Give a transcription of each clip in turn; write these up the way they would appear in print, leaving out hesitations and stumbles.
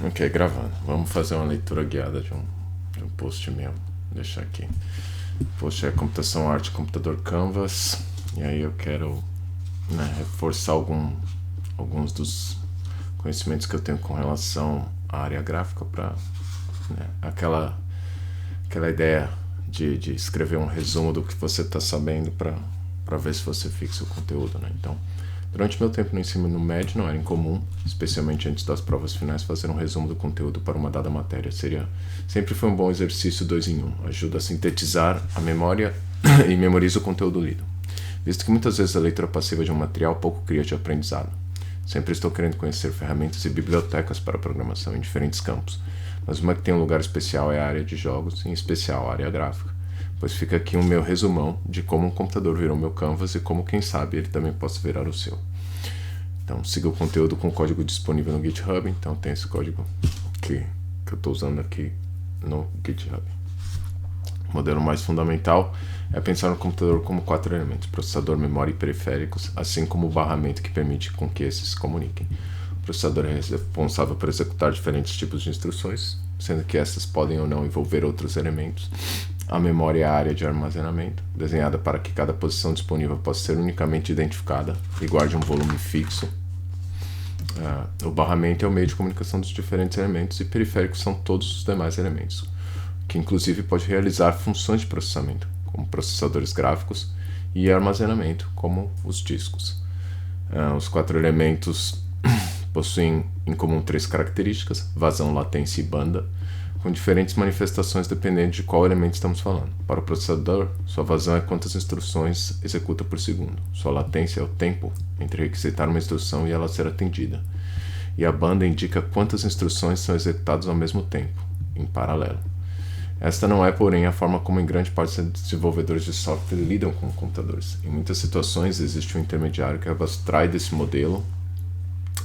Ok, gravando. Vamos fazer uma leitura guiada de um post meu. Deixar aqui. O post é computação, arte, computador, Canvas. E aí eu quero reforçar alguns dos conhecimentos que eu tenho com relação à área gráfica para aquela ideia de escrever um resumo do que você está sabendo para ver se você fixa o conteúdo, né? Então, durante meu tempo no ensino médio não era incomum, especialmente antes das provas finais, fazer um resumo do conteúdo para uma dada matéria. Sempre foi um bom exercício 2 em 1, ajuda a sintetizar a memória e memoriza o conteúdo lido. Visto que muitas vezes a leitura passiva de um material pouco cria de aprendizado. Sempre estou querendo conhecer ferramentas e bibliotecas para programação em diferentes campos, mas uma que tem um lugar especial é a área de jogos, em especial a área gráfica, pois fica aqui um meu resumão de como um computador virou meu Canvas e como, quem sabe, ele também possa virar o seu. Então, siga o conteúdo com o código disponível no GitHub, então tem esse código que eu estou usando aqui no GitHub. O modelo mais fundamental é pensar no computador como 4 elementos: processador, memória e periféricos, assim como o barramento que permite com que esses se comuniquem. O processador é responsável por executar diferentes tipos de instruções, sendo que essas podem ou não envolver outros elementos. A memória é a área de armazenamento, desenhada para que cada posição disponível possa ser unicamente identificada e guarde um volume fixo. O barramento é o meio de comunicação dos diferentes elementos, e periféricos são todos os demais elementos, que inclusive pode realizar funções de processamento, como processadores gráficos, e armazenamento, como os discos. Os 4 elementos possuem em comum 3 características: vazão, latência e banda, com diferentes manifestações dependendo de qual elemento estamos falando. Para o processador, sua vazão é quantas instruções executa por segundo. Sua latência é o tempo entre requisitar uma instrução e ela ser atendida. E a banda indica quantas instruções são executadas ao mesmo tempo, em paralelo. Esta não é, porém, a forma como em grande parte dos desenvolvedores de software lidam com computadores. Em muitas situações existe um intermediário que abstrai desse modelo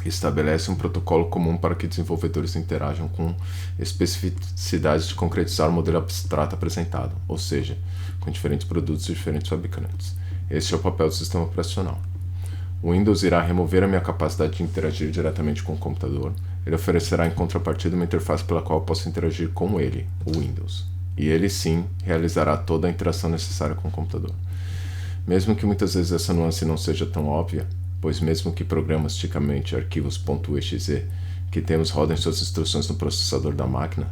e estabelece um protocolo comum para que desenvolvedores interajam com especificidades de concretizar o modelo abstrato apresentado, ou seja, com diferentes produtos de diferentes fabricantes. Este é o papel do sistema operacional. O Windows irá remover a minha capacidade de interagir diretamente com o computador. Ele oferecerá em contrapartida uma interface pela qual eu posso interagir com ele, o Windows. E ele sim realizará toda a interação necessária com o computador. Mesmo que muitas vezes essa nuance não seja tão óbvia, pois mesmo que programas, tipicamente arquivos .exe, que temos rodem suas instruções no processador da máquina,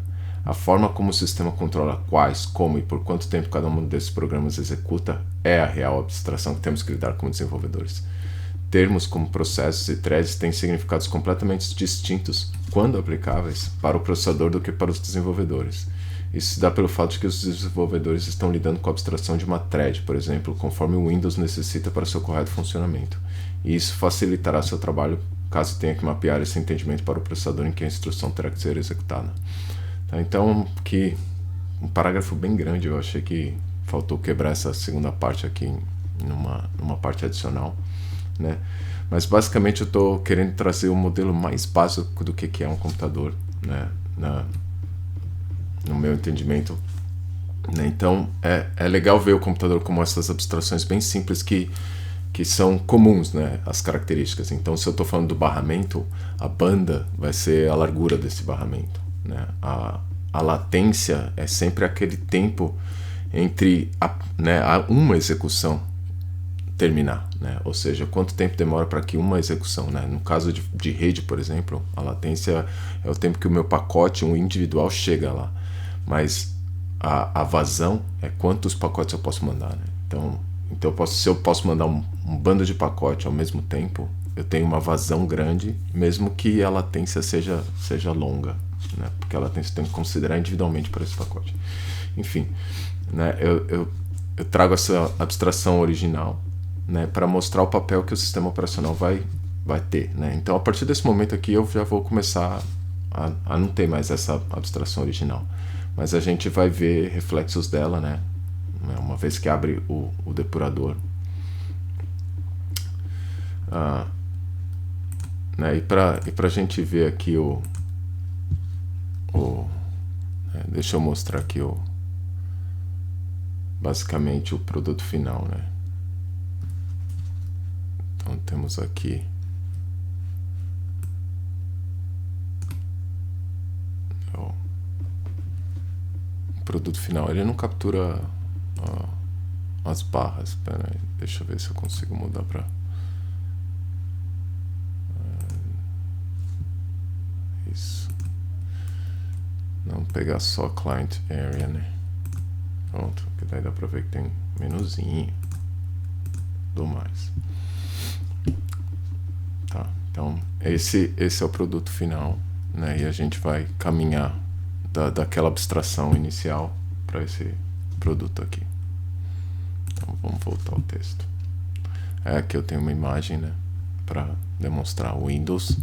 a forma como o sistema controla quais, como e por quanto tempo cada um desses programas executa é a real abstração que temos que lidar como desenvolvedores. Termos como processos e threads têm significados completamente distintos, quando aplicáveis, para o processador do que para os desenvolvedores. Isso se dá pelo fato de que os desenvolvedores estão lidando com a abstração de uma thread, por exemplo, conforme o Windows necessita para seu correto funcionamento. E isso facilitará seu trabalho caso tenha que mapear esse entendimento para o processador em que a instrução terá que ser executada. Então, aqui, um parágrafo bem grande, eu achei que faltou quebrar essa segunda parte aqui numa parte adicional, né? Mas basicamente eu estou querendo trazer um modelo mais básico do que é um computador, né? No meu entendimento, né? Então é legal ver o computador como essas abstrações bem simples que são comuns, né? As características. Então, se eu estou falando do barramento, a banda vai ser a largura desse barramento, né? A latência é sempre aquele tempo entre uma execução terminar, né? Ou seja, quanto tempo demora para que uma execução, né? No caso de rede, por exemplo, a latência é o tempo que o meu pacote, um individual, chega lá. Mas a vazão é quantos pacotes eu posso mandar, né? Então se eu posso mandar um bando de pacote ao mesmo tempo, eu tenho uma vazão grande, mesmo que a latência seja longa, né? Porque a latência tem que considerar individualmente para esse pacote. Enfim, né? Eu trago essa abstração original, né, para mostrar o papel que o sistema operacional vai ter, né? Então, a partir desse momento aqui, eu já vou começar a não ter mais essa abstração original, mas a gente vai ver reflexos dela, né, uma vez que abre o depurador. Né, e para a gente ver aqui deixa eu mostrar aqui basicamente o produto final, né? Então temos aqui produto final. Ele não captura as barras. Espera aí, deixa eu ver se eu consigo mudar para isso. Não pegar só client area, né? Pronto, que daí dá pra ver que tem menuzinho do mais. Tá, então esse é o produto final, né? E a gente vai caminhar daquela abstração inicial para esse produto aqui. Então vamos voltar ao texto. Aqui eu tenho uma imagem, né, para demonstrar o Windows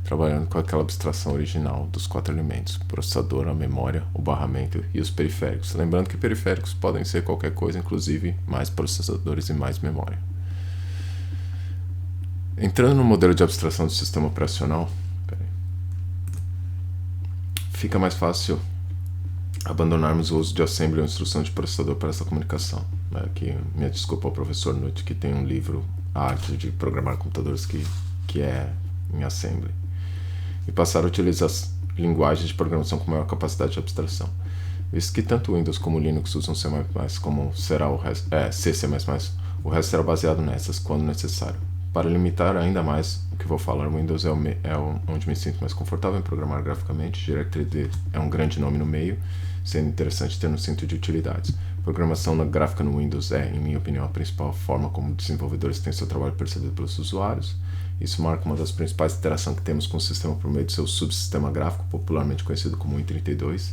trabalhando com aquela abstração original dos 4 elementos: processador, a memória, o barramento e os periféricos. Lembrando que periféricos podem ser qualquer coisa, inclusive mais processadores e mais memória. Entrando no modelo de abstração do sistema operacional, fica mais fácil abandonarmos o uso de assembly ou instrução de processador para essa comunicação. Aqui, minha desculpa ao professor Nutt, que tem um livro, A Arte de Programar Computadores, que é em assembly, e passar a utilizar linguagens de programação com maior capacidade de abstração. Visto que tanto o Windows como o Linux usam C++, como será o resto, C++, o resto será baseado nessas, quando necessário. Para limitar ainda mais o que vou falar, o Windows é onde me sinto mais confortável em programar graficamente. DirectD é um grande nome no meio, sendo interessante ter no centro de utilidades. Programação gráfica no Windows é, em minha opinião, a principal forma como desenvolvedores têm seu trabalho percebido pelos usuários. Isso marca uma das principais interações que temos com o sistema por meio do seu subsistema gráfico, popularmente conhecido como Win32.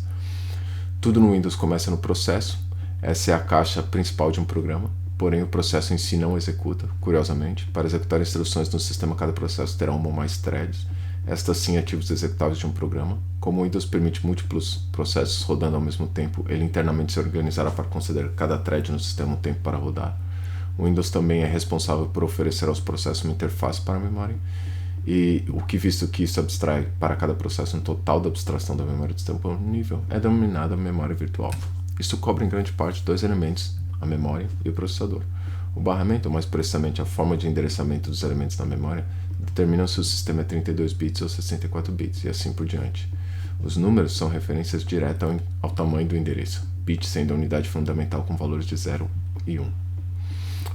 Tudo no Windows começa no processo. Essa é a caixa principal de um programa, porém o processo em si não executa. Curiosamente, para executar instruções no sistema, cada processo terá uma ou mais threads. Estas sim ativos executáveis de um programa. Como o Windows permite múltiplos processos rodando ao mesmo tempo, ele internamente se organizará para considerar cada thread no sistema um tempo para rodar. O Windows também é responsável por oferecer aos processos uma interface para a memória, e o que, visto que isso abstrai para cada processo um total da abstração da memória do sistema por nível, é denominada memória virtual. Isso cobre em grande parte 2 elementos, a memória e o processador. O barramento, ou mais precisamente a forma de endereçamento dos elementos da memória, determinam se o sistema é 32 bits ou 64 bits, e assim por diante. Os números são referências diretas ao tamanho do endereço, bit sendo a unidade fundamental com valores de 0 e 1.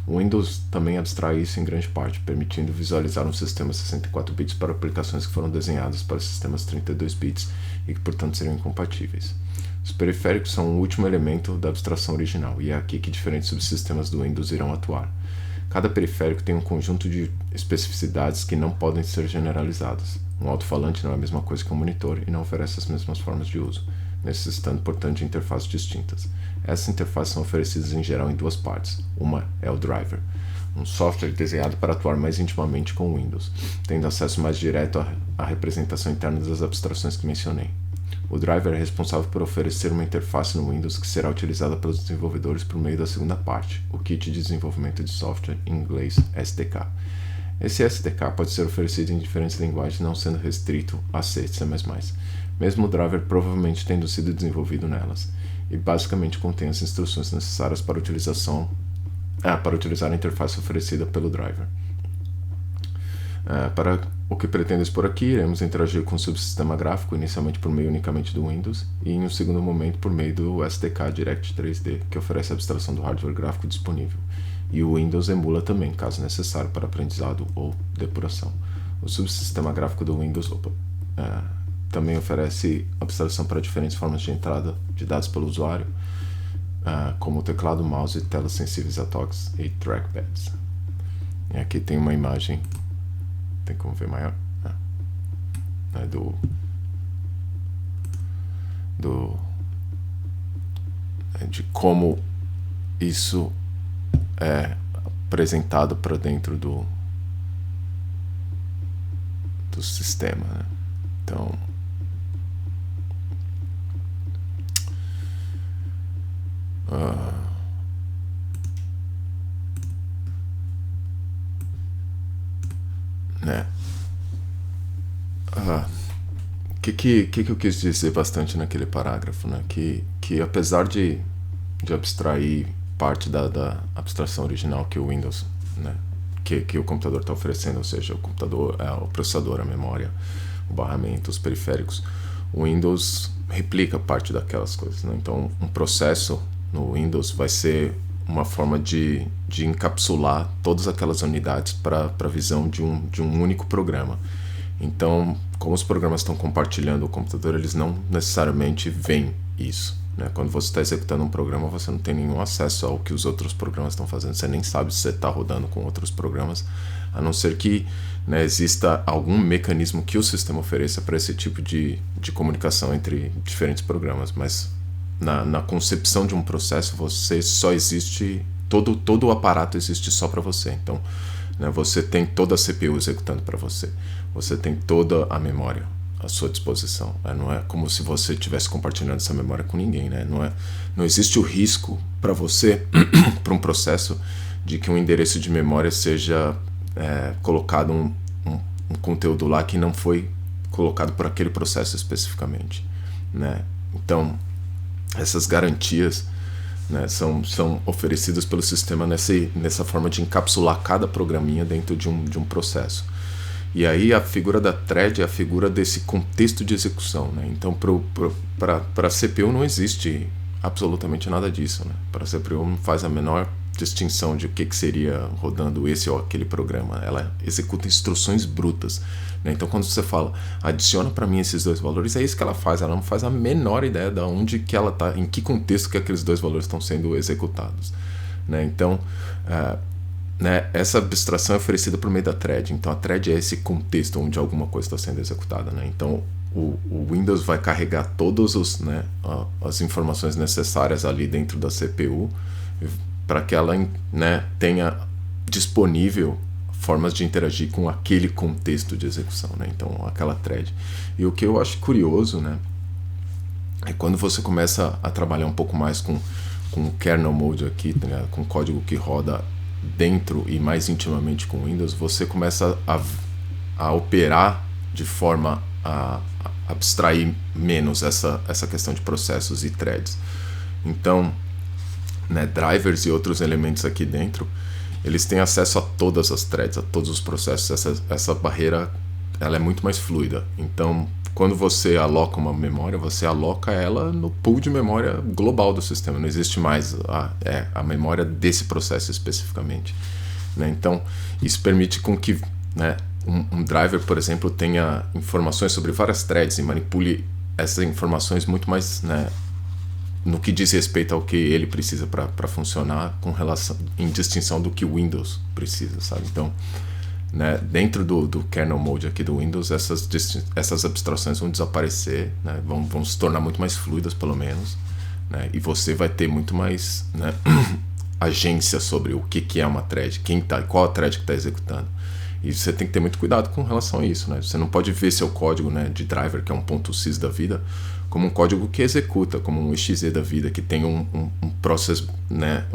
O Windows também abstrai isso em grande parte, permitindo visualizar um sistema 64 bits para aplicações que foram desenhadas para sistemas 32 bits e que, portanto, seriam incompatíveis. Os periféricos são o último elemento da abstração original, e é aqui que diferentes subsistemas do Windows irão atuar. Cada periférico tem um conjunto de especificidades que não podem ser generalizadas. Um alto-falante não é a mesma coisa que um monitor e não oferece as mesmas formas de uso, necessitando, portanto, de interfaces distintas. Essas interfaces são oferecidas em geral em 2 partes. Uma é o driver, um software desenhado para atuar mais intimamente com o Windows, tendo acesso mais direto à representação interna das abstrações que mencionei. O driver é responsável por oferecer uma interface no Windows que será utilizada pelos desenvolvedores por meio da segunda parte, o Kit de Desenvolvimento de Software, em inglês SDK. Esse SDK pode ser oferecido em diferentes linguagens, não sendo restrito a C e C++, mesmo o driver provavelmente tendo sido desenvolvido nelas, e basicamente contém as instruções necessárias para utilizar a interface oferecida pelo driver. Para o que pretendo expor aqui, iremos interagir com o subsistema gráfico, inicialmente por meio unicamente do Windows, e em um segundo momento por meio do SDK Direct3D, que oferece a abstração do hardware gráfico disponível. E o Windows emula também, caso necessário, para aprendizado ou depuração. O subsistema gráfico do Windows também oferece abstração para diferentes formas de entrada de dados pelo usuário, como teclado, mouse, telas sensíveis a toques e trackpads. E aqui tem uma imagem, tem como ver maior, de como isso é apresentado para dentro do sistema, né? Então, o que eu quis dizer bastante naquele parágrafo, né? Que apesar de abstrair parte da abstração original que o Windows, né, que o computador está oferecendo, ou seja, o computador, o processador, a memória, o barramento, os periféricos, o Windows replica parte daquelas coisas, né? Então, um processo no Windows vai ser uma forma de encapsular todas aquelas unidades para a visão de um único programa. Então, como os programas estão compartilhando o computador, eles não necessariamente veem isso, né? Quando você está executando um programa, você não tem nenhum acesso ao que os outros programas estão fazendo. Você nem sabe se você está rodando com outros programas, a não ser que, né, exista algum mecanismo que o sistema ofereça para esse tipo de comunicação entre diferentes programas. Mas na concepção de um processo, você só existe, todo o aparato existe só para você. Então, né, você tem toda a CPU executando para você, você tem toda a memória à sua disposição. Não é como se você estivesse compartilhando essa memória com ninguém, né? Não existe o risco para você, para um processo, de que um endereço de memória seja colocado um conteúdo lá que não foi colocado por aquele processo especificamente, né? Então, essas garantias, né, são oferecidas pelo sistema nessa forma de encapsular cada programinha dentro de um processo. E aí a figura da thread é a figura desse contexto de execução, né? Então, para a CPU não existe absolutamente nada disso, né? Para a CPU não faz a menor distinção de o que seria rodando esse ou aquele programa. Ela executa instruções brutas, né? Então, quando você fala, adiciona para mim esses dois valores, é isso que ela faz. Ela não faz a menor ideia de onde que ela está, em que contexto que aqueles dois valores estão sendo executados, né? Então, né, essa abstração é oferecida por meio da thread. Então, a thread é esse contexto onde alguma coisa está sendo executada, né? Então, o Windows vai carregar todas as informações necessárias ali dentro da CPU para que ela, né, tenha disponível formas de interagir com aquele contexto de execução, né? Então, aquela thread. E o que eu acho curioso, né, é quando você começa a trabalhar um pouco mais com o kernel mode aqui, né, com código que roda dentro e mais intimamente com o Windows, você começa a operar de forma a abstrair menos essa questão de processos e threads. Então, né, drivers e outros elementos aqui dentro, eles têm acesso a todas as threads, a todos os processos. Essa barreira, ela é muito mais fluida. Então, quando você aloca uma memória, você aloca ela no pool de memória global do sistema. Não existe mais a memória desse processo especificamente, né? Então, isso permite com que, né, um driver, por exemplo, tenha informações sobre várias threads e manipule essas informações muito mais, né, no que diz respeito ao que ele precisa para funcionar, com relação, em distinção do que o Windows precisa, sabe? Então, né, dentro do kernel mode aqui do Windows, essas abstrações vão desaparecer, né, vão se tornar muito mais fluidas, pelo menos, né, e você vai ter muito mais, né, agência sobre o que é uma thread, qual a thread que está executando. E você tem que ter muito cuidado com relação a isso, né? Você não pode ver seu código, né, de driver, que é um .sys da vida, como um código que executa, como um exe da vida, que tem um processo, né,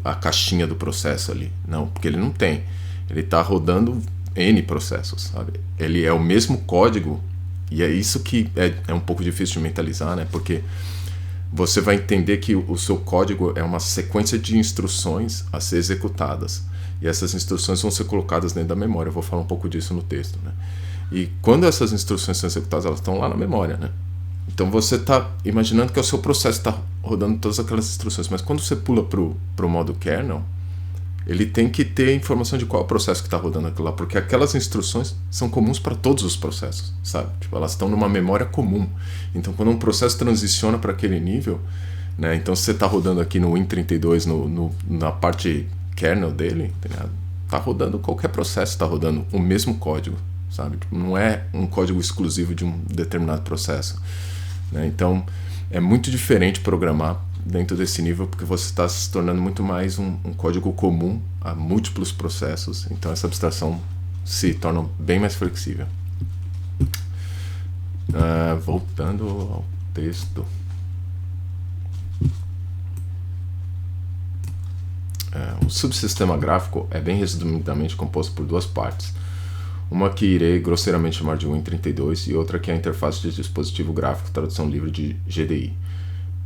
a caixinha do processo ali. Não, porque ele não tem. Ele está rodando N processos, sabe? Ele é o mesmo código, e é isso que é um pouco difícil de mentalizar, né? Porque você vai entender que o seu código é uma sequência de instruções a ser executadas. E essas instruções vão ser colocadas dentro da memória. Eu vou falar um pouco disso no texto, né? E quando essas instruções são executadas, elas estão lá na memória, né? Então você está imaginando que é o seu processo está rodando todas aquelas instruções. Mas quando você pula para o modo kernel, ele tem que ter informação de qual é o processo que está rodando aquilo lá. Porque aquelas instruções são comuns para todos os processos, sabe? Tipo, elas estão numa memória comum. Então quando um processo transiciona para aquele nível, né? Então se você está rodando aqui no Win32, na parte kernel dele, tá rodando qualquer processo, tá rodando o mesmo código, sabe? Não é um código exclusivo de um determinado processo, né? Então é muito diferente programar dentro desse nível, porque você está se tornando muito mais um código comum a múltiplos processos. Então essa abstração se torna bem mais flexível. Voltando ao texto. O subsistema gráfico é bem resumidamente composto por duas partes. Uma que irei grosseiramente chamar de Win32 e outra que é a interface de dispositivo gráfico, tradução livre de GDI,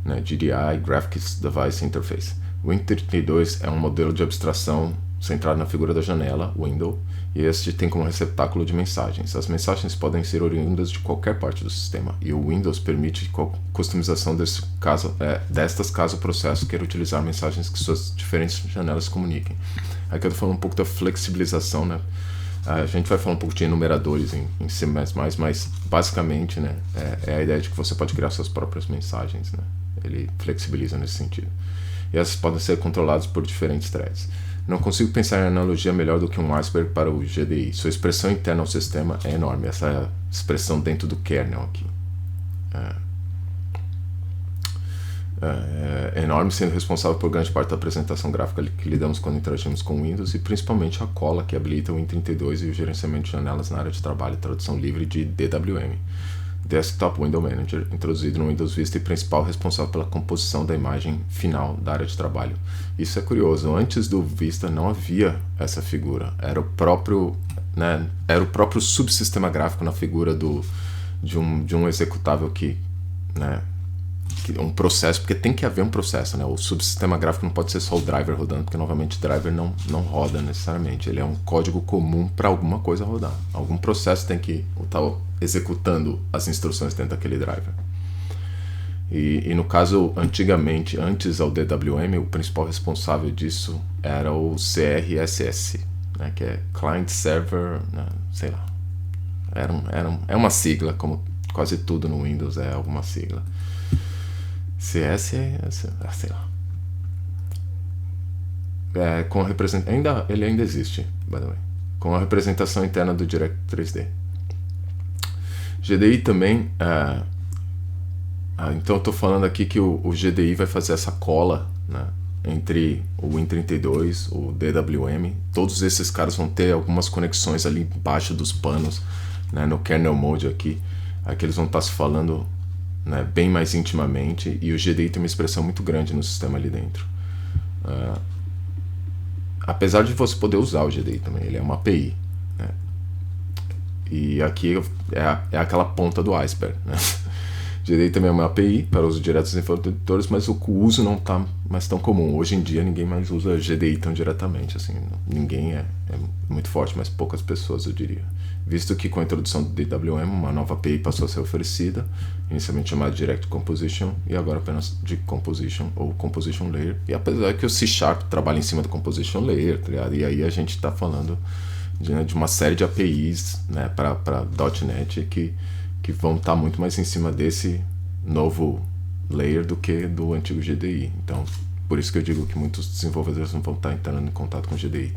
né, GDI, Graphics Device Interface. O Win32 é um modelo de abstração centrado na figura da janela, window, e este tem como receptáculo de mensagens. As mensagens podem ser oriundas de qualquer parte do sistema, e o Windows permite customização destas caso o processo queira utilizar mensagens que suas diferentes janelas comuniquem. Aqui eu estou falando um pouco da flexibilização, né? A gente vai falar um pouco de enumeradores em C++, mas basicamente, né, é a ideia de que você pode criar suas próprias mensagens, né? Ele flexibiliza nesse sentido. E essas podem ser controladas por diferentes threads. Não consigo pensar em analogia melhor do que um iceberg para o GDI. Sua expressão interna ao sistema é enorme. Essa é a expressão dentro do kernel aqui. É enorme, sendo responsável por grande parte da apresentação gráfica que lidamos quando interagimos com o Windows, e principalmente a cola que habilita o Win32 e o gerenciamento de janelas na área de trabalho, tradução livre de DWM. Desktop Window Manager, introduzido no Windows Vista e principal responsável pela composição da imagem final da área de trabalho. Isso é curioso, antes do Vista não havia essa figura, era o próprio subsistema gráfico na figura de um executável um processo, porque tem que haver um processo, né? O subsistema gráfico não pode ser só o driver rodando, porque novamente o driver não roda necessariamente, ele é um código comum para alguma coisa rodar, algum processo tem que estar executando as instruções dentro daquele driver. E no caso, antigamente, antes ao DWM, o principal responsável disso era o CRSS, né? Que é Client Server, né? Sei lá, é uma sigla, como quase tudo no Windows é alguma sigla. CS sei lá. Ele ainda existe, by the way, com a representação interna do Direct 3D. GDI também. Então eu estou falando aqui que o GDI vai fazer essa cola, né, entre o Win32, o DWM. Todos esses caras vão ter algumas conexões ali embaixo dos panos, né, no kernel mode aqui. Aqui eles vão estar se falando, né, bem mais intimamente, e o GDI tem uma expressão muito grande no sistema ali dentro. Apesar de você poder usar o GDI também, ele é uma API, né? E aqui é aquela ponta do iceberg, né? GDI também é uma API para uso direto dos desenvolvedores, mas o uso não está mais tão comum. Hoje em dia ninguém mais usa GDI tão diretamente, assim, ninguém é muito forte, mas poucas pessoas eu diria. Visto que com a introdução do DWM, uma nova API passou a ser oferecida, inicialmente chamada Direct Composition, e agora apenas de Composition ou Composition Layer. E apesar que o C# trabalha em cima do Composition Layer, tá ligado? E aí a gente está falando de uma série de APIs, né, para .NET que vão estar muito mais em cima desse novo layer do que do antigo GDI. Então, por isso que eu digo que muitos desenvolvedores não vão estar entrando em contato com o GDI.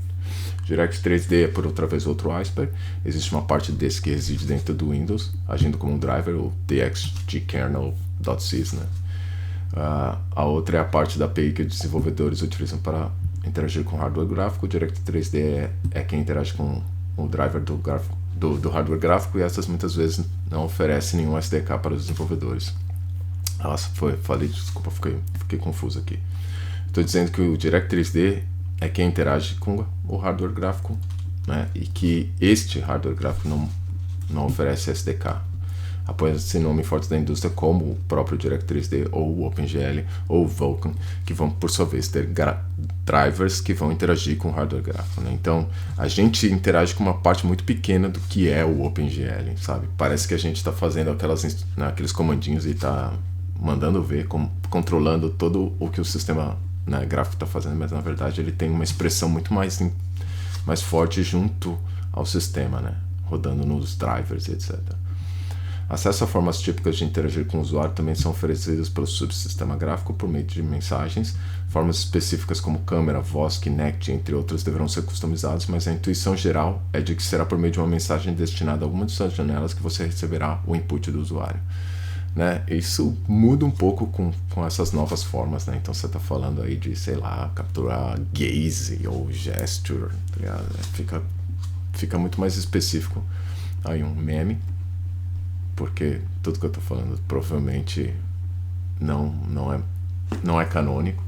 Direct 3D é por outra vez outro iceberg. Existe uma parte desse que reside dentro do Windows, agindo como um driver, o dxgkernel.sys, né? A outra é a parte da API que os desenvolvedores utilizam para interagir com o hardware gráfico. O Direct 3D é quem interage com o driver do hardware gráfico, e essas muitas vezes não oferecem nenhum SDK para os desenvolvedores. Nossa, desculpa, fiquei confuso aqui. Estou dizendo que o Direct 3D é quem interage com o hardware gráfico, né? E que este hardware gráfico não oferece SDK. Apoia-se nome forte da indústria como o próprio Direct 3D ou o OpenGL ou o Vulkan, que vão por sua vez ter drivers que vão interagir com o hardware gráfico, né? Então a gente interage com uma parte muito pequena do que é o OpenGL, sabe? Parece que a gente está fazendo aqueles comandinhos e está mandando ver, controlando todo o que o sistema, né, gráfico está fazendo, mas na verdade ele tem uma expressão muito mais forte junto ao sistema, né, rodando nos drivers, etc. Acesso a formas típicas de interagir com o usuário também são oferecidas pelo subsistema gráfico por meio de mensagens. Formas específicas como câmera, voz, Kinect, entre outras, deverão ser customizadas, mas a intuição geral é de que será por meio de uma mensagem destinada a alguma de suas janelas que você receberá o input do usuário, né? Isso muda um pouco com essas novas formas, né? Então você está falando aí de, sei lá, capturar gaze ou gesture, tá ligado? Fica muito mais específico. Aí um meme, porque tudo que eu estou falando provavelmente não é canônico.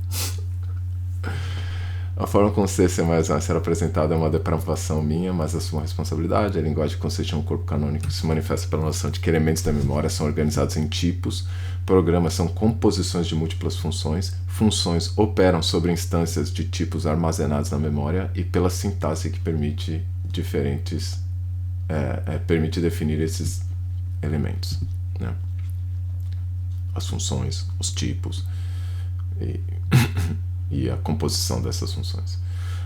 A forma como o C++ será apresentado é uma depravação minha, mas assumo a responsabilidade. A linguagem consiste em um corpo canônico que se manifesta pela noção de que elementos da memória são organizados em tipos, programas são composições de múltiplas funções, funções operam sobre instâncias de tipos armazenados na memória, e pela sintaxe que permite diferentes, permite definir esses elementos, né? As funções, os tipos e a composição dessas funções.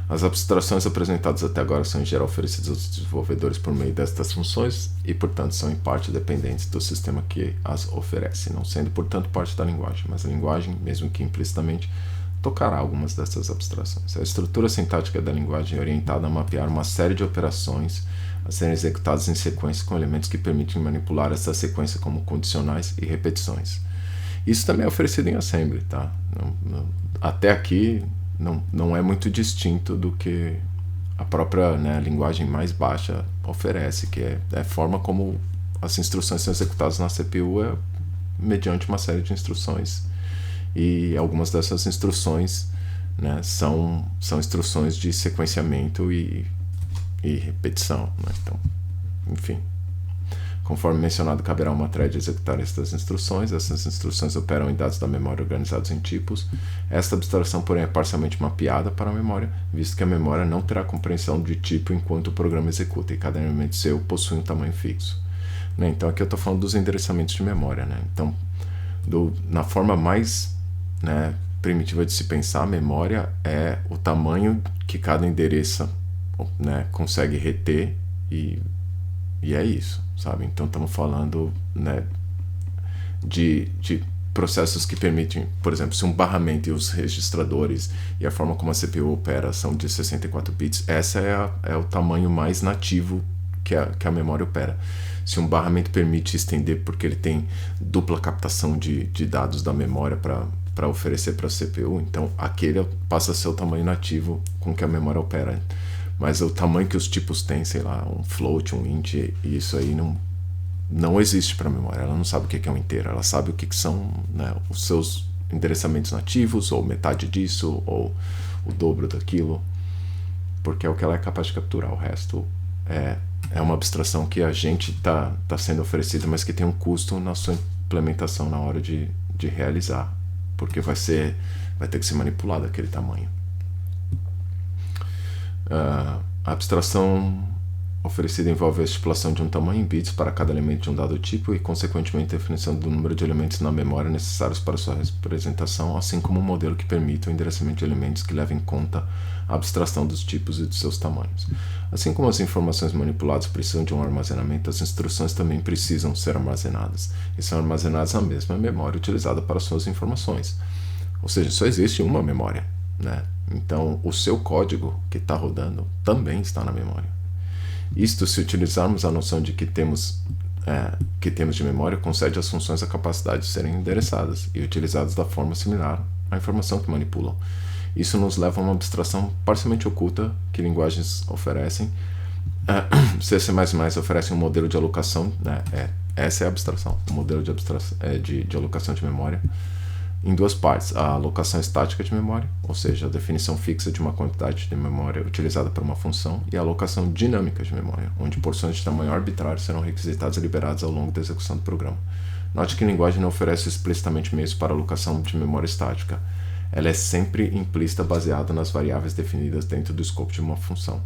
As abstrações apresentadas até agora são em geral oferecidas aos desenvolvedores por meio destas funções e, portanto, são em parte dependentes do sistema que as oferece, não sendo, portanto, parte da linguagem, mas a linguagem, mesmo que implicitamente, tocará algumas dessas abstrações. A estrutura sintática da linguagem é orientada a mapear uma série de operações a serem executadas em sequência com elementos que permitem manipular essa sequência como condicionais e repetições. Isso também é oferecido em Assembly, tá? Até aqui não é muito distinto do que a própria, né, linguagem mais baixa oferece, que é a forma como as instruções são executadas na CPU mediante uma série de instruções, e algumas dessas instruções, né, são instruções de sequenciamento e repetição, né? Então, enfim, conforme mencionado, caberá uma thread executar estas instruções. Essas instruções operam em dados da memória organizados em tipos. Esta abstração, porém, é parcialmente mapeada para a memória, visto que a memória não terá compreensão de tipo enquanto o programa executa, e cada elemento seu possui um tamanho fixo, né? Então aqui eu estou falando dos endereçamentos de memória, né? Então, na forma mais, né, primitiva de se pensar, a memória é o tamanho que cada endereço, né, consegue reter, e é isso, sabe? Então estamos falando, né, de processos que permitem, por exemplo, se um barramento e os registradores e a forma como a CPU opera são de 64 bits, essa é o tamanho mais nativo que a memória opera. Se um barramento permite estender porque ele tem dupla captação de dados da memória para oferecer para a CPU, então aquele passa a ser o tamanho nativo com que a memória opera. Mas o tamanho que os tipos têm, sei lá, um float, um int, isso aí não existe para a memória. Ela não sabe o que é um inteiro, ela sabe o que são, né, os seus endereçamentos nativos, ou metade disso, ou o dobro daquilo, porque é o que ela é capaz de capturar. O resto é uma abstração que a gente está sendo oferecida, mas que tem um custo na sua implementação na hora de realizar, porque vai ter que ser manipulado aquele tamanho. A abstração oferecida envolve a estipulação de um tamanho em bits para cada elemento de um dado tipo e, consequentemente, a definição do número de elementos na memória necessários para sua representação, assim como um modelo que permita o endereçamento de elementos que leve em conta a abstração dos tipos e de seus tamanhos. Assim como as informações manipuladas precisam de um armazenamento, as instruções também precisam ser armazenadas, e são armazenadas na mesma memória utilizada para suas informações. Ou seja, só existe uma memória, né? Então, o seu código que está rodando também está na memória. Isto, se utilizarmos a noção de que temos de memória, concede às funções a capacidade de serem endereçadas e utilizadas da forma similar à informação que manipulam. Isso nos leva a uma abstração parcialmente oculta que linguagens oferecem. C++ oferece um modelo de alocação, né? Essa é a abstração, o modelo de alocação de memória, em duas partes: a alocação estática de memória, ou seja, a definição fixa de uma quantidade de memória utilizada por uma função, e a alocação dinâmica de memória, onde porções de tamanho arbitrário serão requisitadas e liberadas ao longo da execução do programa. Note que a linguagem não oferece explicitamente meios para alocação de memória estática. Ela é sempre implícita, baseada nas variáveis definidas dentro do escopo de uma função.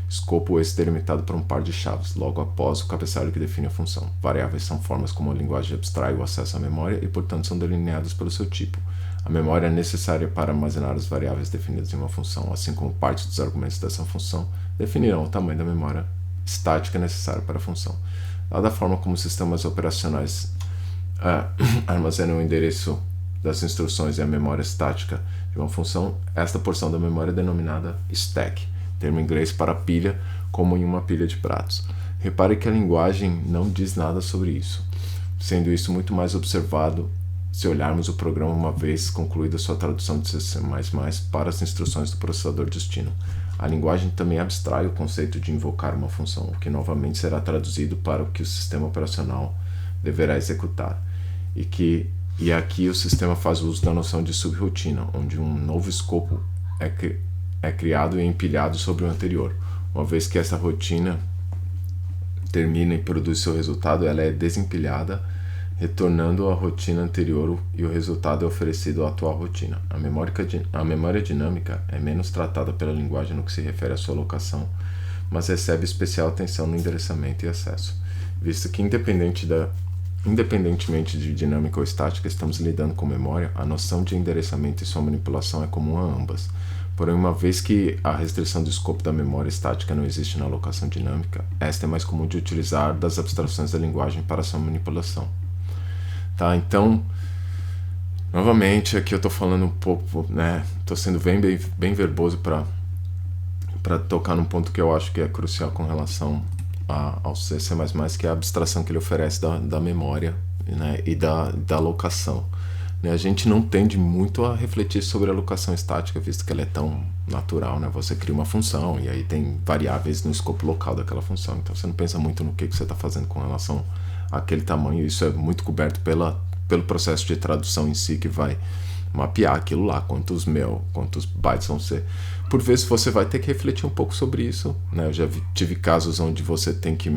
Escopo esse delimitado por um par de chaves, logo após o cabeçalho que define a função. Variáveis são formas como a linguagem abstrai o acesso à memória e, portanto, são delineadas pelo seu tipo. A memória é necessária para armazenar as variáveis definidas em uma função, assim como parte dos argumentos dessa função definirão o tamanho da memória estática necessária para a função. Dada a forma como os sistemas operacionais armazenam o endereço das instruções e a memória estática de uma função, esta porção da memória é denominada stack, termo inglês para pilha, como em uma pilha de pratos. Repare que a linguagem não diz nada sobre isso, sendo isso muito mais observado se olharmos o programa uma vez concluída sua tradução de C++ para as instruções do processador destino. A linguagem também abstrai o conceito de invocar uma função, o que novamente será traduzido para o que o sistema operacional deverá executar, e aqui o sistema faz uso da noção de subrotina, onde um novo escopo é criado e empilhado sobre o anterior. Uma vez que essa rotina termina e produz seu resultado, ela é desempilhada, retornando à rotina anterior, e o resultado é oferecido à atual rotina. A memória dinâmica é menos tratada pela linguagem no que se refere à sua alocação, mas recebe especial atenção no endereçamento e acesso, visto que independentemente de dinâmica ou estática, estamos lidando com memória, a noção de endereçamento e sua manipulação é comum a ambas. Porém, uma vez que a restrição do escopo da memória estática não existe na alocação dinâmica, esta é mais comum de utilizar das abstrações da linguagem para sua manipulação. Tá, então, novamente, aqui eu estou falando um pouco, né? Estou sendo bem verboso para tocar num ponto que eu acho que é crucial com relação ao C++, que é a abstração que ele oferece da memória, né? E da alocação. A gente não tende muito a refletir sobre a alocação estática, visto que ela é tão natural, né? Você cria uma função e aí tem variáveis no escopo local daquela função. Então você não pensa muito no que você está fazendo com relação àquele tamanho. Isso é muito coberto pelo processo de tradução em si, que vai mapear aquilo lá, quantos bytes vão ser. Por vezes você vai ter que refletir um pouco sobre isso, né? Eu já tive casos onde você tem que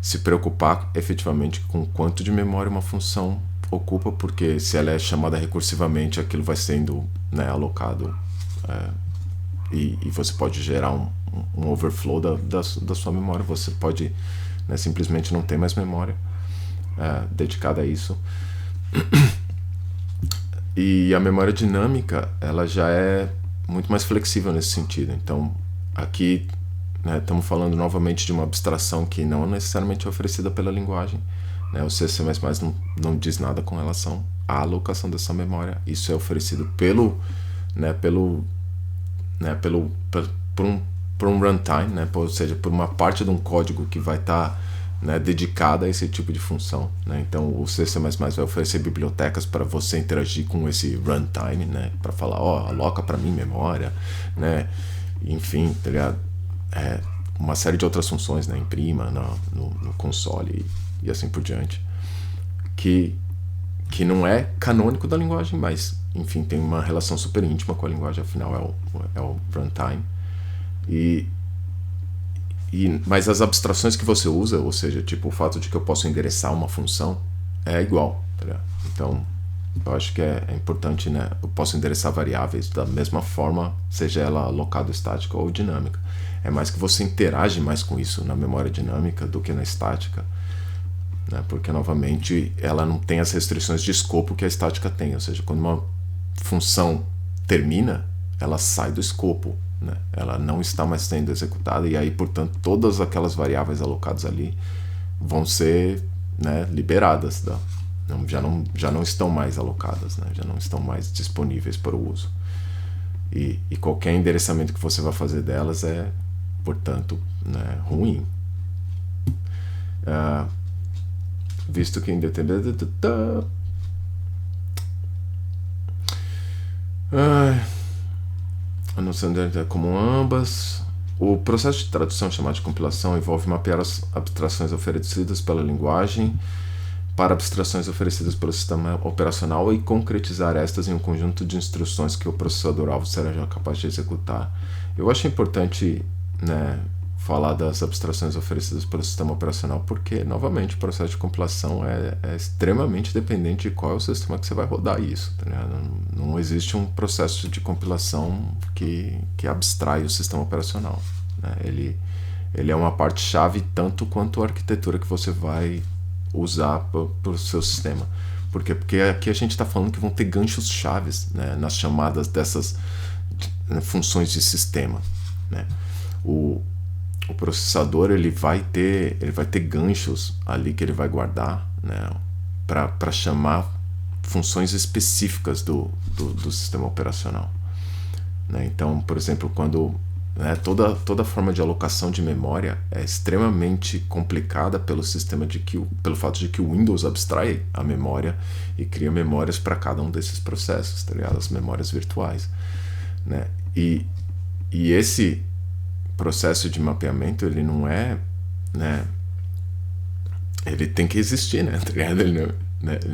se preocupar efetivamente com quanto de memória uma função ocupa, porque se ela é chamada recursivamente, aquilo vai sendo, né, alocado, e você pode gerar um overflow da sua memória. Você pode, né, simplesmente não ter mais memória dedicada a isso. E a memória dinâmica, ela já é muito mais flexível nesse sentido. Então aqui, né, estamos falando novamente de uma abstração que não necessariamente é oferecida pela linguagem. O C++ não diz nada com relação à alocação dessa memória. Isso é oferecido por um runtime, né? Ou seja, por uma parte de um código que vai estar, né, dedicada a esse tipo de função, né? Então o C++ vai oferecer bibliotecas para você interagir com esse runtime, né? Para falar, aloca para mim memória, né? Enfim, tá ligado? Uma série de outras funções, né? Imprima no console e assim por diante, que não é canônico da linguagem, mas enfim, tem uma relação super íntima com a linguagem, afinal é o runtime. Mas as abstrações que você usa, ou seja, tipo o fato de que eu posso endereçar uma função, é igual, tá ligado? Então eu acho que é importante, né? Eu posso endereçar variáveis da mesma forma, seja ela alocada estática ou dinâmica. É mais que você interage mais com isso na memória dinâmica do que na estática, né? Porque novamente ela não tem as restrições de escopo que a estática tem, ou seja, quando uma função termina, ela sai do escopo, né? Ela não está mais sendo executada, e aí, portanto, todas aquelas variáveis alocadas ali vão ser, né, liberadas, já não estão mais alocadas, né? Já não estão mais disponíveis para o uso, e qualquer endereçamento que você vai fazer delas é, portanto, né, ruim, visto que em determinado a noção de é comum a ambas. O processo de tradução, chamado de compilação, envolve mapear as abstrações oferecidas pela linguagem para abstrações oferecidas pelo sistema operacional e concretizar estas em um conjunto de instruções que o processador-alvo será capaz de executar. Eu acho importante, né, falar das abstrações oferecidas pelo sistema operacional, porque, novamente, o processo de compilação é extremamente dependente de qual é o sistema que você vai rodar isso, tá ligado? Não existe um processo de compilação que abstrai o sistema operacional, né? Ele é uma parte-chave tanto quanto a arquitetura que você vai usar para o seu sistema. Por quê? Porque aqui a gente está falando que vão ter ganchos chaves, né, nas chamadas dessas, né, funções de sistema, né? O processador ele vai ter ganchos ali que ele vai guardar, né, para chamar funções específicas do sistema operacional, né? Então, por exemplo, quando, né, toda forma de alocação de memória é extremamente complicada pelo fato de que o Windows abstrai a memória e cria memórias para cada um desses processos, tá ligado? As memórias virtuais, né? E esse processo de mapeamento, ele não é, né, ele tem que existir, né? Ele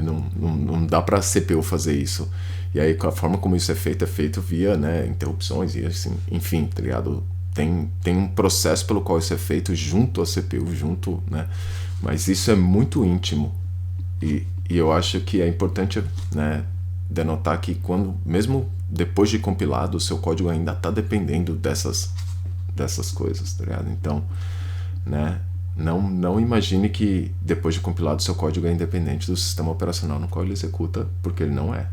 não dá para a CPU fazer isso. E aí, a forma como isso é feito via, né, interrupções e assim, enfim, tá ligado? Tem um processo pelo qual isso é feito junto à CPU, né? Mas isso é muito íntimo, e eu acho que é importante, né, denotar que mesmo depois de compilado, o seu código ainda está dependendo dessas coisas, tá ligado? Então, né, não imagine que depois de compilado seu código é independente do sistema operacional no qual ele executa, porque ele não é.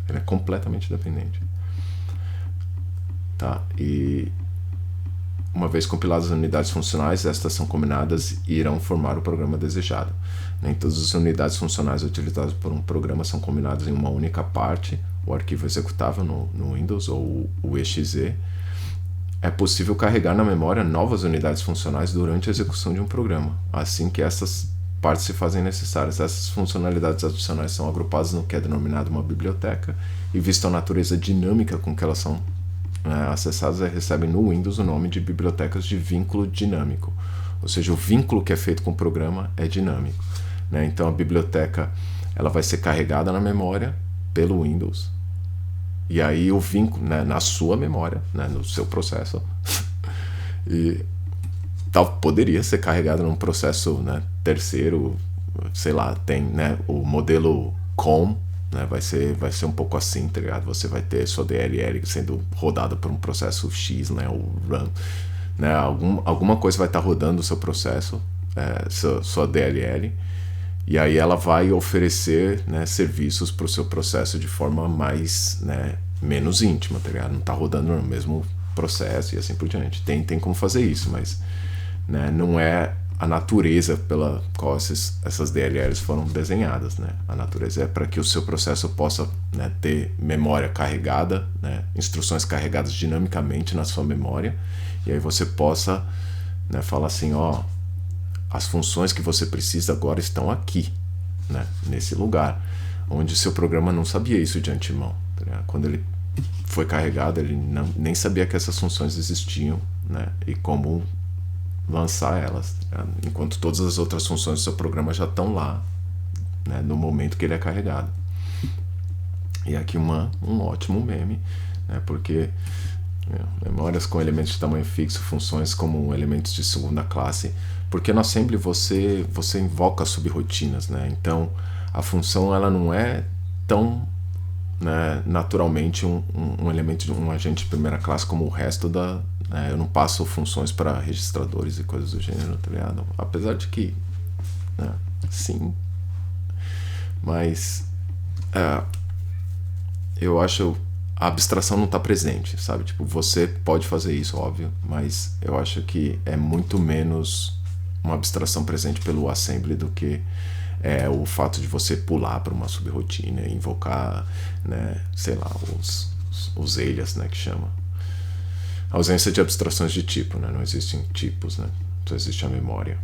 Ele é completamente dependente. Tá? E uma vez compiladas as unidades funcionais, estas são combinadas e irão formar o programa desejado. Nem todas as unidades funcionais utilizadas por um programa são combinadas em uma única parte, o arquivo executável no Windows ou o exe. É possível carregar na memória novas unidades funcionais durante a execução de um programa, assim que essas partes se fazem necessárias. Essas funcionalidades adicionais são agrupadas no que é denominado uma biblioteca e, visto a natureza dinâmica com que elas são acessadas, recebem no Windows o nome de bibliotecas de vínculo dinâmico, ou seja, o vínculo que é feito com o programa é dinâmico, né? Então a biblioteca ela vai ser carregada na memória pelo Windows, e aí o vínculo, né, na sua memória, né, no seu processo, e poderia ser carregado num processo, né, terceiro, sei lá, tem, né, o modelo COM, né, vai ser um pouco assim, tá ligado? Você vai ter sua DLL sendo rodada por um processo X, né, o RAM, né, alguma coisa vai estar rodando o seu processo, sua DLL, e aí ela vai oferecer, né, serviços para o seu processo de forma mais, né, menos íntima, tá ligado? Não está rodando no mesmo processo e assim por diante. Tem como fazer isso, mas, né, não é a natureza pela qual essas DLLs foram desenhadas, né? A natureza é para que o seu processo possa, né, ter memória carregada, né, instruções carregadas dinamicamente na sua memória, e aí você possa, né, falar assim, ó, as funções que você precisa agora estão aqui, né, nesse lugar, onde seu programa não sabia isso de antemão. Tá? Quando ele foi carregado, ele nem sabia que essas funções existiam, né, e como lançar elas, tá? Enquanto todas as outras funções do seu programa já estão lá, né, no momento que ele é carregado. E aqui um ótimo meme, né, porque memórias com elementos de tamanho fixo, funções como elementos de segunda classe, porque no Assembly você invoca subrotinas, né? Então a função ela não é tão, né, naturalmente um elemento de um agente de primeira classe como o resto da, né, eu não passo funções para registradores e coisas do gênero, tá ligado? Apesar de que, né, sim, mas eu acho a abstração não está presente, sabe? Tipo, você pode fazer isso, óbvio, mas eu acho que é muito menos uma abstração presente pelo Assembly do que o fato de você pular para uma subrotina e invocar, né, sei lá, os alias, né, que chama. A ausência de abstrações de tipo, né? Não existem tipos, né? Só existe a memória.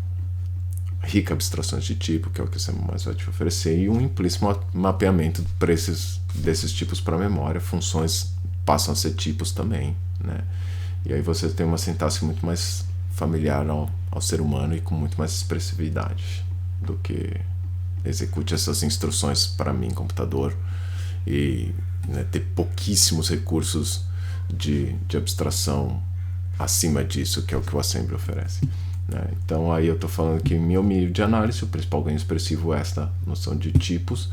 Rica abstrações de tipo, que é o que o Assembly mais vai te oferecer, e um implícito mapeamento desses tipos para a memória. Funções passam a ser tipos também, né? E aí você tem uma sintaxe muito mais familiar ao ser humano e com muito mais expressividade do que execute essas instruções para mim, computador, e, né, ter pouquíssimos recursos de abstração acima disso, que é o que o Assembly oferece. Então aí eu estou falando que em meu meio de análise o principal ganho expressivo é esta noção de tipos.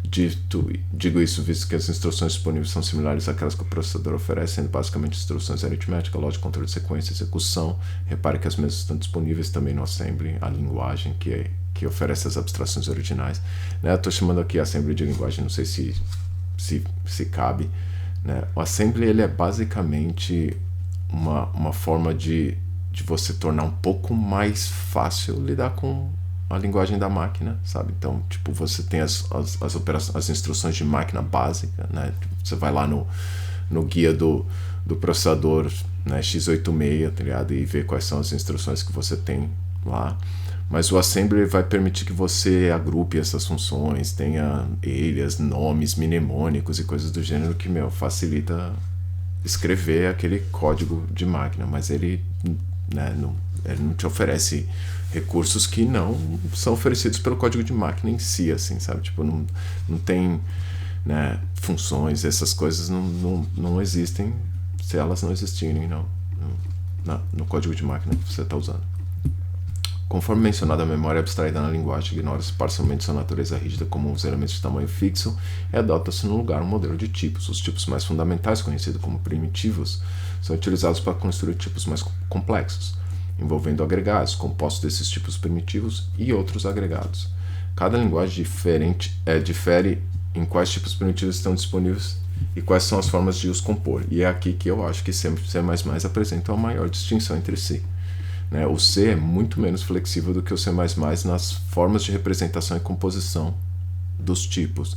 Digo isso visto que as instruções disponíveis são similares àquelas que o processador oferece, sendo basicamente instruções aritmética, lógica, controle de sequência e execução. Repare que as mesmas estão disponíveis também no Assembly, a linguagem que oferece as abstrações originais, né? Eu estou chamando aqui Assembly de linguagem, não sei se cabe, né? O Assembly ele é basicamente uma forma de você tornar um pouco mais fácil lidar com a linguagem da máquina, sabe? Então, tipo, você tem as instruções de máquina básica, né? Você vai lá no guia do processador, né, x86, tá ligado? E vê quais são as instruções que você tem lá. Mas o Assembly vai permitir que você agrupe essas funções, tenha alias, nomes mnemônicos e coisas do gênero que, facilita escrever aquele código de máquina, mas ele, né, ele não te oferece recursos que não são oferecidos pelo código de máquina em si, assim, sabe? Tipo, não tem, né, funções, essas coisas não existem se elas não existirem no código de máquina que você está usando. Conforme mencionado, a memória abstraída na linguagem ignora-se parcialmente sua natureza rígida como os elementos de tamanho fixo e adota-se no lugar um modelo de tipos. Os tipos mais fundamentais, conhecidos como primitivos, são utilizados para construir tipos mais complexos, envolvendo agregados, compostos desses tipos primitivos e outros agregados. Cada linguagem difere em quais tipos primitivos estão disponíveis e quais são as formas de os compor. E é aqui que eu acho que C++ apresenta uma maior distinção entre si. O C é muito menos flexível do que o C++ nas formas de representação e composição dos tipos.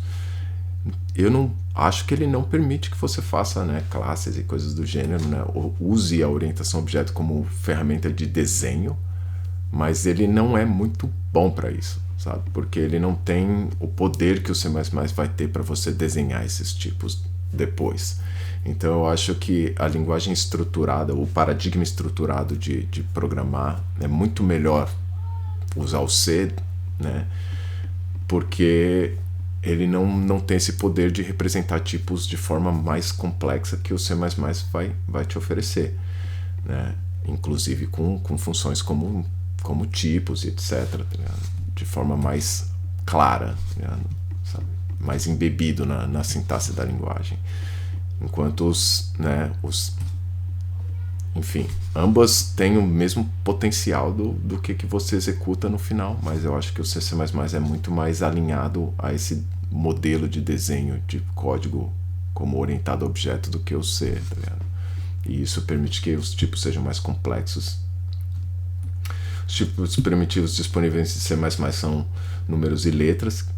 Eu não acho que ele não permite que você faça, classes e coisas do gênero, ou use a orientação objeto como ferramenta de desenho, mas ele não é muito bom para isso, sabe? Porque ele não tem o poder que o C++ vai ter para você desenhar esses tipos depois. Então eu acho que a linguagem estruturada, o paradigma estruturado de programar é muito melhor usar o C, porque ele não tem esse poder de representar tipos de forma mais complexa que o C++ vai te oferecer, inclusive com funções como tipos e etc, de forma mais clara, sabe? Mais embebido na sintaxe da linguagem. Enquanto enfim, ambas têm o mesmo potencial do que você executa no final, mas eu acho que o C++ é muito mais alinhado a esse modelo de desenho de código como orientado a objeto do que o C, tá ligado? E isso permite que os tipos sejam mais complexos. Os tipos primitivos disponíveis em C++ são números e letras,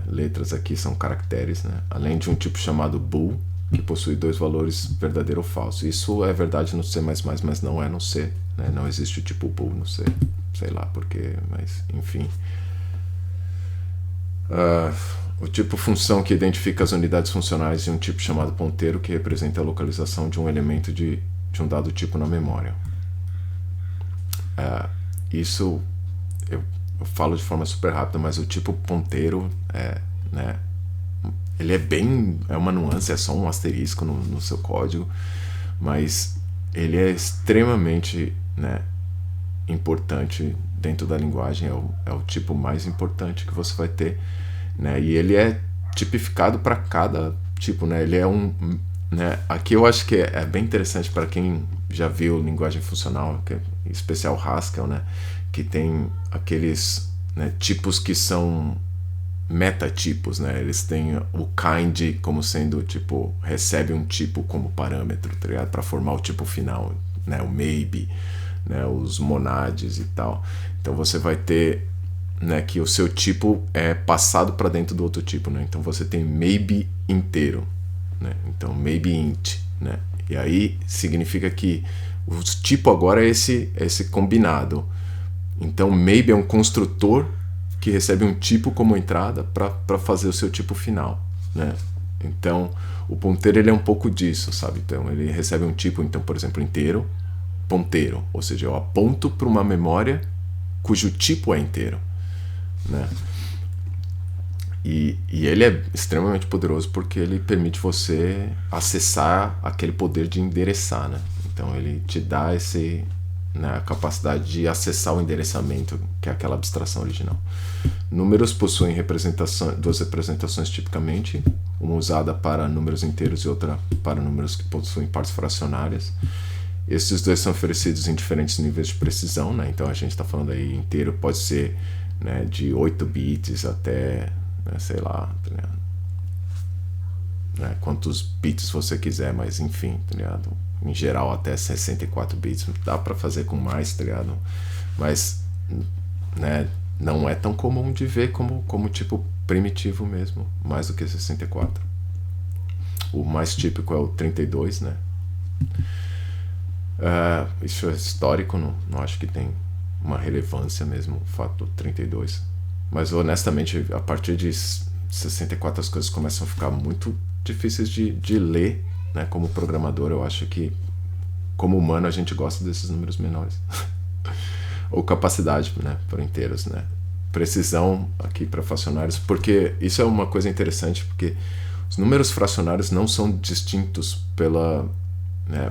Letras aqui são caracteres, além de um tipo chamado bool, que possui dois valores verdadeiro ou falso. Isso é verdade no C++, mas não é no C, Não existe o tipo bool no C, sei lá porquê, mas enfim. O tipo função que identifica as unidades funcionais e um tipo chamado ponteiro, que representa a localização de um elemento de um dado tipo na memória. Isso eu falo de forma super rápida, mas o tipo ponteiro ele é uma nuance, é só um asterisco no seu código, mas ele é extremamente importante dentro da linguagem, é o tipo mais importante que você vai ter, e ele é tipificado para cada tipo, ele é aqui eu acho que é bem interessante para quem já viu linguagem funcional, em especial Haskell, que tem aqueles tipos que são metatipos, eles têm o kind como sendo tipo, recebe um tipo como parâmetro, tá ligado? Para formar o tipo final, o maybe, os monades e tal. Então você vai ter que o seu tipo é passado para dentro do outro tipo, então você tem maybe inteiro, então maybe int, e aí significa que o tipo agora é esse combinado. Então maybe é um construtor que recebe um tipo como entrada para fazer o seu tipo final, Então o ponteiro ele é um pouco disso, sabe? Então ele recebe um tipo, então por exemplo inteiro, ponteiro, ou seja, eu aponto para uma memória cujo tipo é inteiro, E ele é extremamente poderoso porque ele permite você acessar aquele poder de endereçar, Então ele te dá a capacidade de acessar o endereçamento, que é aquela abstração original. Números possuem duas representações tipicamente, uma usada para números inteiros e outra para números que possuem partes fracionárias. Esses dois são oferecidos em diferentes níveis de precisão, Então a gente está falando aí inteiro, pode ser de 8 bits até, sei lá, quantos bits você quiser, mas enfim, tá ligado? Em geral até 64 bits, dá para fazer com mais, tá ligado? Mas não é tão comum de ver como tipo primitivo mesmo, mais do que 64. O mais típico é o 32, Isso é histórico, não acho que tem uma relevância mesmo o fato do 32, mas honestamente a partir de 64 as coisas começam a ficar muito difíceis de ler, como programador. Eu acho que como humano a gente gosta desses números menores ou capacidade, por inteiros, precisão aqui para fracionários, porque isso é uma coisa interessante, porque os números fracionários não são distintos pela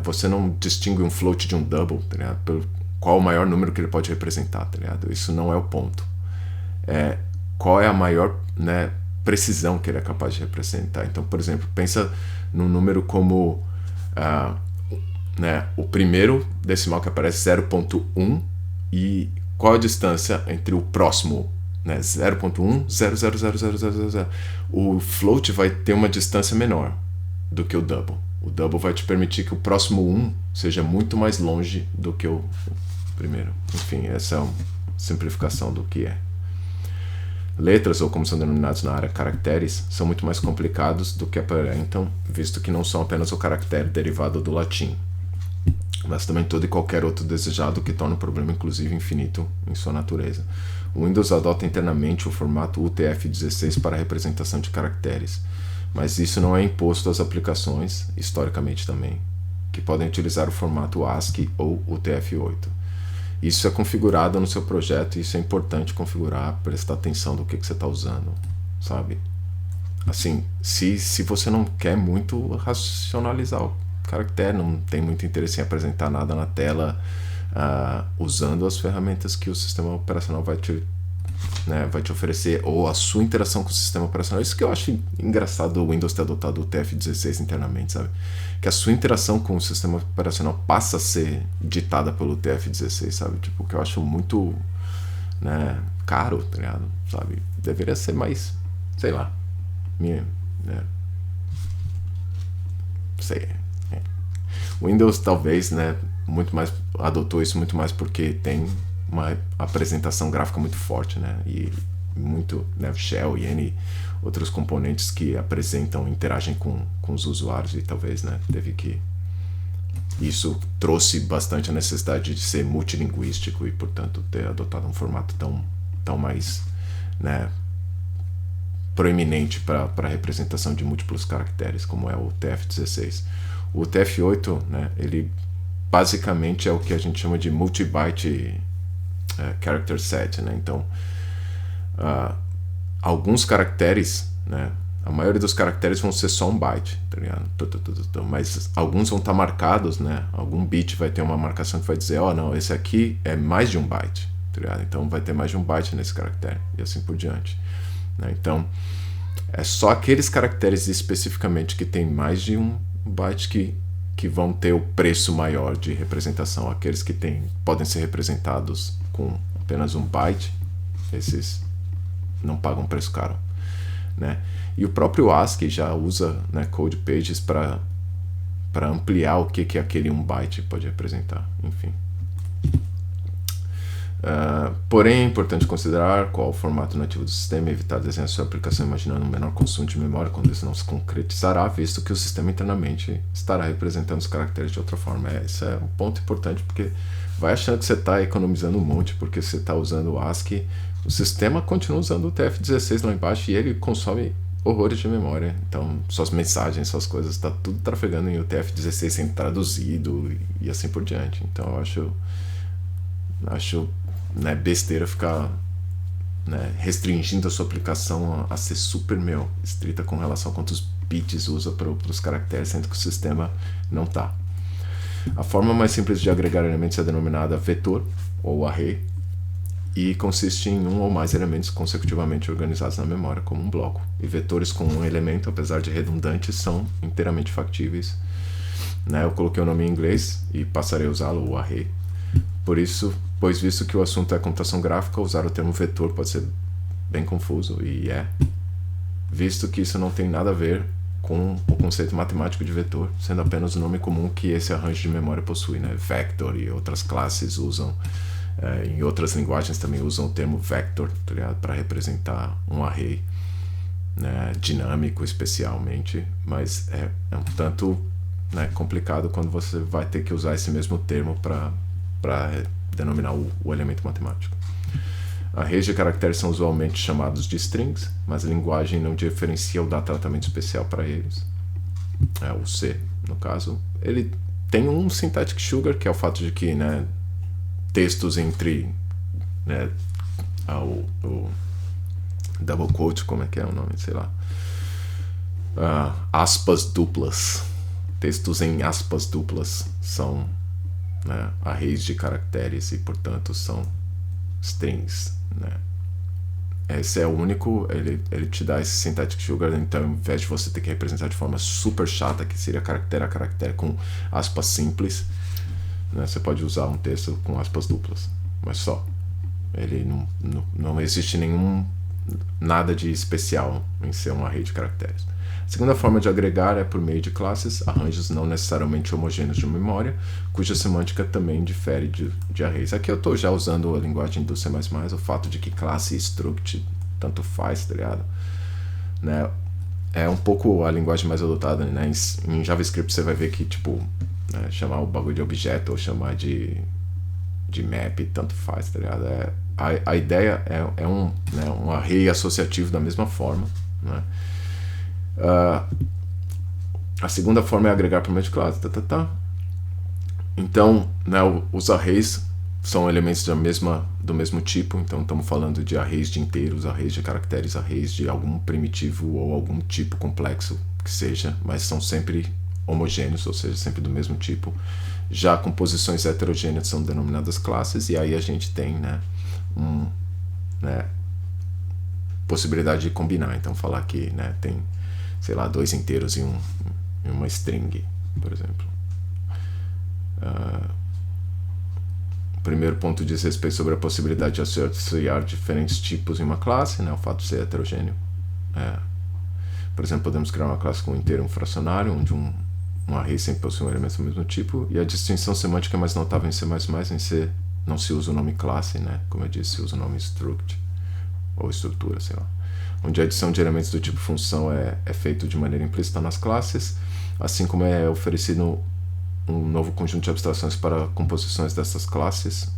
você não distingue um float de um double, qual o maior número que ele pode representar, tá ligado? Isso não é o ponto. Qual é a maior, né, precisão que ele é capaz de representar. Então, por exemplo, pensa num número como né, o primeiro decimal que aparece 0.1 e qual a distância entre o próximo, né, 0.1, 0,00000. O float vai ter uma distância menor do que o double. O double vai te permitir que o próximo 1 seja muito mais longe do que o primeiro. Enfim, essa é uma simplificação do que é. Letras, ou como são denominados na área, caracteres, são muito mais complicados do que aparentam, visto que não são apenas o caractere derivado do latim, mas também todo e qualquer outro desejado, que torna o problema inclusive infinito em sua natureza. O Windows adota internamente o formato UTF-16 para a representação de caracteres, mas isso não é imposto às aplicações, historicamente também, que podem utilizar o formato ASCII ou UTF-8. Isso é configurado no seu projeto e isso é importante configurar, prestar atenção do que você está usando, sabe? Assim, se você não quer muito racionalizar o caractere, não tem muito interesse em apresentar nada na tela, usando as ferramentas que o sistema operacional vai te oferecer, ou a sua interação com o sistema operacional. Isso que eu acho engraçado do Windows ter adotado o TF16 internamente, sabe? Que a sua interação com o sistema operacional passa a ser ditada pelo TF16, sabe? Tipo, que eu acho muito, né, caro, tá ligado? Sabe? Deveria ser mais, sei lá, sei. O Windows talvez, né, muito mais adotou isso muito mais porque tem uma apresentação gráfica muito forte, né, e muito, né, Shell e N outros componentes que apresentam, interagem com os usuários, e talvez, né, isso trouxe bastante a necessidade de ser multilinguístico e, portanto, ter adotado um formato tão mais, né, proeminente para a representação de múltiplos caracteres, como é o TF-16. O TF-8, né, ele basicamente é o que a gente chama de multi-byte character set, né? Então, alguns caracteres, né, a maioria dos caracteres vão ser só um byte, tá ligado? Mas alguns vão estar marcados, né? Algum bit vai ter uma marcação que vai dizer, não, esse aqui é mais de um byte, tá ligado? Então vai ter mais de um byte nesse caractere, e assim por diante, né? Então, é só aqueles caracteres especificamente que tem mais de um byte que vão ter o preço maior de representação. Aqueles que podem ser representados com apenas um byte, esses não pagam preço caro, né? E o próprio ASCII já usa, né, code pages para ampliar o que aquele 1 byte pode representar, enfim. Porém, é importante considerar qual o formato nativo do sistema e evitar desenhar sua aplicação imaginando um menor consumo de memória quando isso não se concretizará, visto que o sistema internamente estará representando os caracteres de outra forma. Esse é um ponto importante, porque vai achando que você está economizando um monte porque você está usando o ASCII, o sistema continua usando o TF-16 lá embaixo e ele consome horrores de memória. Então, suas mensagens, suas coisas, está tudo trafegando em UTF-16 sendo traduzido e assim por diante. Então, eu acho né, besteira ficar, né, restringindo a sua aplicação a ser super estrita com relação a quantos bits usa para os caracteres, sendo que o sistema não está. A forma mais simples de agregar elementos é denominada vetor ou array e consiste em um ou mais elementos consecutivamente organizados na memória como um bloco. E vetores com um elemento, apesar de redundantes, são inteiramente factíveis, né? Eu coloquei o nome em inglês e passarei a usá-lo, o array. Pois visto que o assunto é computação gráfica, usar o termo vetor pode ser bem confuso, e visto que isso não tem nada a ver com o conceito matemático de vetor, sendo apenas o nome comum que esse arranjo de memória possui, né? Vector e outras classes usam, em outras linguagens também usam o termo vector, tá, para representar um array, né, dinâmico especialmente, mas é um tanto, né, complicado quando você vai ter que usar esse mesmo termo para denominar o elemento matemático. Arrays de caracteres são usualmente chamados de strings, mas a linguagem não diferencia ou dá tratamento especial para eles. O C, no caso, ele tem um syntactic sugar, que é o fato de que, né, textos entre, né, o double quote, como é que é o nome, sei lá, aspas duplas, textos em aspas duplas são né, arrays de caracteres e, portanto, são strings, né. Esse é o único, ele te dá esse syntactic sugar, então ao invés de você ter que representar de forma super chata, que seria caractere a caractere com aspas simples, né, você pode usar um texto com aspas duplas, mas só. Ele não existe nada de especial em ser um array de caracteres. A segunda forma de agregar é por meio de classes, arranjos não necessariamente homogêneos de memória, cuja semântica também difere de arrays. Aqui eu estou já usando a linguagem do C++, o fato de que classe e struct tanto faz, tá ligado? Né? É um pouco a linguagem mais adotada, né? Em JavaScript você vai ver que, tipo, né, chamar o bagulho de objeto ou chamar de map, tanto faz, tá ligado? A ideia é um array associativo da mesma forma, né? A segunda forma é agregar por meio de classe. Então, né, os arrays são elementos do mesmo tipo. Então estamos falando de arrays de inteiros, arrays de caracteres, arrays de algum primitivo ou algum tipo complexo que seja, mas são sempre homogêneos, ou seja, sempre do mesmo tipo. Já composições heterogêneas são denominadas classes, e aí a gente tem, né, possibilidade de combinar. Então falar que, né, tem, sei lá, 2 inteiros e uma string, por exemplo. O primeiro ponto diz respeito sobre a possibilidade de associar diferentes tipos em uma classe, né, o fato de ser heterogêneo. Por exemplo, podemos criar uma classe com um inteiro e um fracionário, onde um array sempre possui um elemento do mesmo tipo, e a distinção semântica é mais notável em C++, em C não se usa o nome classe, né, como eu disse, se usa o nome struct, ou estrutura, sei lá. Onde a adição de elementos do tipo função é feito de maneira implícita nas classes, assim como é oferecido um novo conjunto de abstrações para composições dessas classes,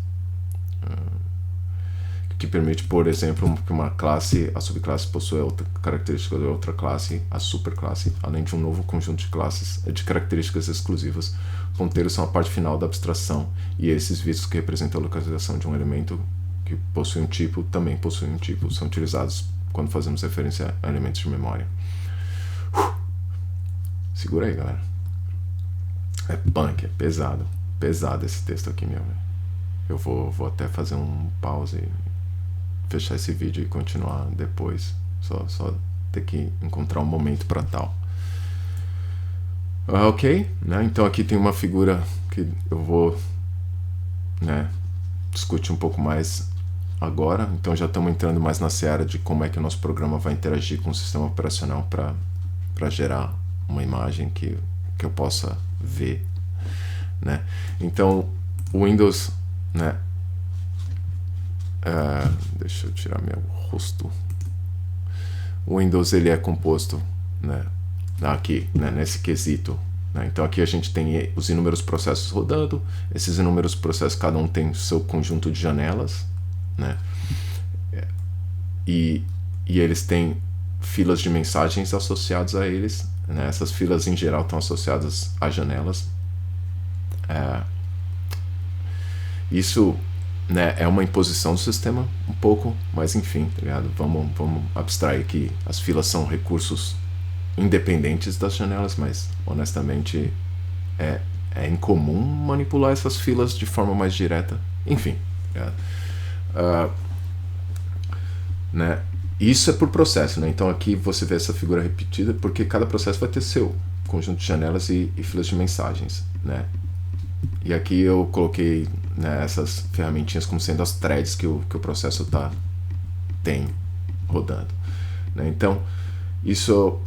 que permite, por exemplo, que uma classe, a subclasse possua outra característica de outra classe, a superclasse, além de um novo conjunto de classes de características exclusivas. Ponteiros são a parte final da abstração, e esses vistos que representam a localização de um elemento que possui um tipo, também possuem um tipo, são utilizados quando fazemos referência a elementos de memória. Segura aí, galera. É punk, é pesado. Pesado esse texto aqui, meu. Eu vou até fazer um pause e fechar esse vídeo e continuar depois. Só ter que encontrar um momento para tal. Ok, né? Então aqui tem uma figura que eu vou, né, discutir um pouco mais agora. Então já estamos entrando mais na seara de como é que o nosso programa vai interagir com o sistema operacional para gerar uma imagem que eu possa ver, né? Então o Windows, né, deixa eu tirar meu rosto. O Windows, ele é composto, né, aqui, né, nesse quesito, né? Então aqui a gente tem os inúmeros processos rodando. Esses inúmeros processos, cada um tem seu conjunto de janelas, né? E eles têm filas de mensagens associadas a eles, né? Essas filas em geral estão associadas a janelas. Isso, né, é uma imposição do sistema um pouco, mas enfim, tá ligado? Vamos abstrair que as filas são recursos independentes das janelas, mas honestamente é incomum manipular essas filas de forma mais direta. Enfim, tá ligado? Né? Isso é por processo, né? Então aqui você vê essa figura repetida porque cada processo vai ter seu conjunto de janelas e filas de mensagens, né? E aqui eu coloquei, né, essas ferramentinhas como sendo as threads que o processo tem rodando, né? Então isso,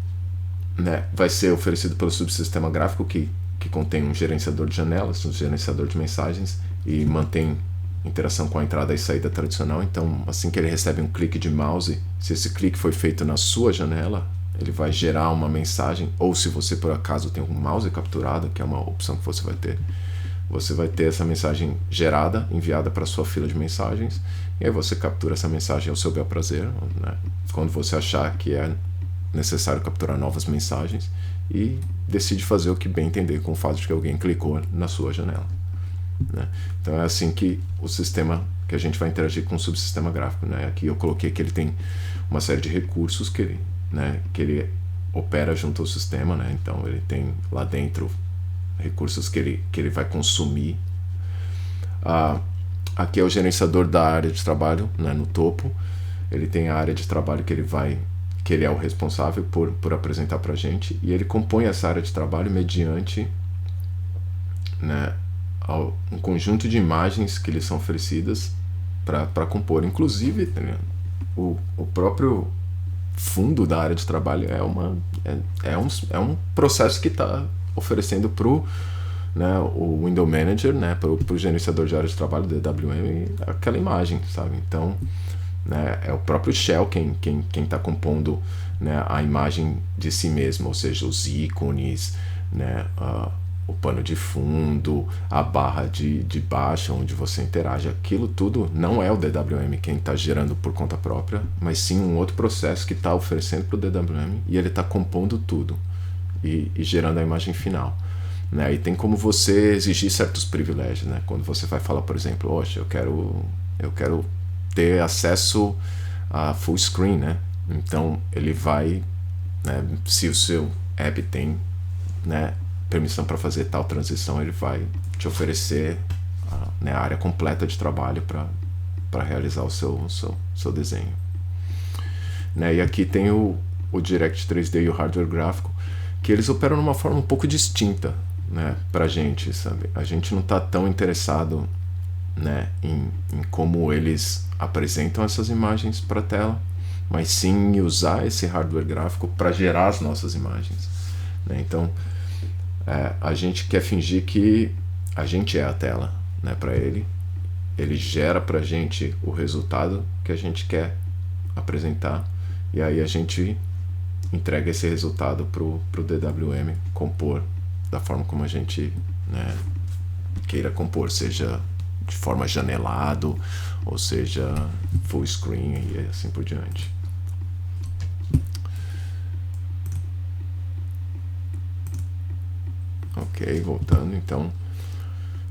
né, vai ser oferecido pelo subsistema gráfico que contém um gerenciador de janelas, um gerenciador de mensagens e mantém interação com a entrada e saída tradicional. Então assim que ele recebe um clique de mouse, se esse clique foi feito na sua janela, ele vai gerar uma mensagem, ou se você por acaso tem um mouse capturado, que é uma opção que você vai ter essa mensagem gerada, enviada para a sua fila de mensagens, e aí você captura essa mensagem ao seu bel prazer, né? Quando você achar que é necessário capturar novas mensagens, e decide fazer o que bem entender com o fato de que alguém clicou na sua janela, né? Então é assim que o sistema, que a gente vai interagir com o subsistema gráfico, né? Aqui eu coloquei que ele tem uma série de recursos que ele opera junto ao sistema, né? Então ele tem lá dentro recursos que ele vai consumir Aqui é o gerenciador da área de trabalho, né, no topo. Ele tem a área de trabalho que ele é o responsável por apresentar para a gente, e ele compõe essa área de trabalho mediante, né, um conjunto de imagens que lhes são oferecidas para compor. Inclusive, né, o próprio fundo da área de trabalho é um processo que está oferecendo para né, o Window Manager, né, para o gerenciador de área de trabalho do DWM, aquela imagem, sabe? Então, né, é o próprio Shell quem está compondo, né, a imagem de si mesmo, ou seja, os ícones, né, o pano de fundo, a barra de baixo onde você interage. Aquilo tudo não é o DWM quem está gerando por conta própria, mas sim um outro processo que está oferecendo para o DWM, e ele está compondo tudo e gerando a imagem final. Né? E tem como você exigir certos privilégios, né? Quando você vai falar, por exemplo, eu quero ter acesso a full screen, né? Então ele vai, né, se o seu app tem, né, permissão para fazer tal transição, ele vai te oferecer né, a área completa de trabalho para realizar o seu desenho. Né? E aqui tem o Direct 3D e o hardware gráfico, que eles operam de uma forma um pouco distinta, né, pra gente, sabe? A gente não está tão interessado, né, em como eles apresentam essas imagens para a tela, mas sim em usar esse hardware gráfico para gerar as nossas imagens. Né? Então, a gente quer fingir que a gente é a tela, né, para ele. Ele gera para a gente o resultado que a gente quer apresentar, e aí a gente entrega esse resultado pro DWM compor da forma como a gente, né, queira compor, seja de forma janelado, ou seja full screen e assim por diante. Ok, voltando então.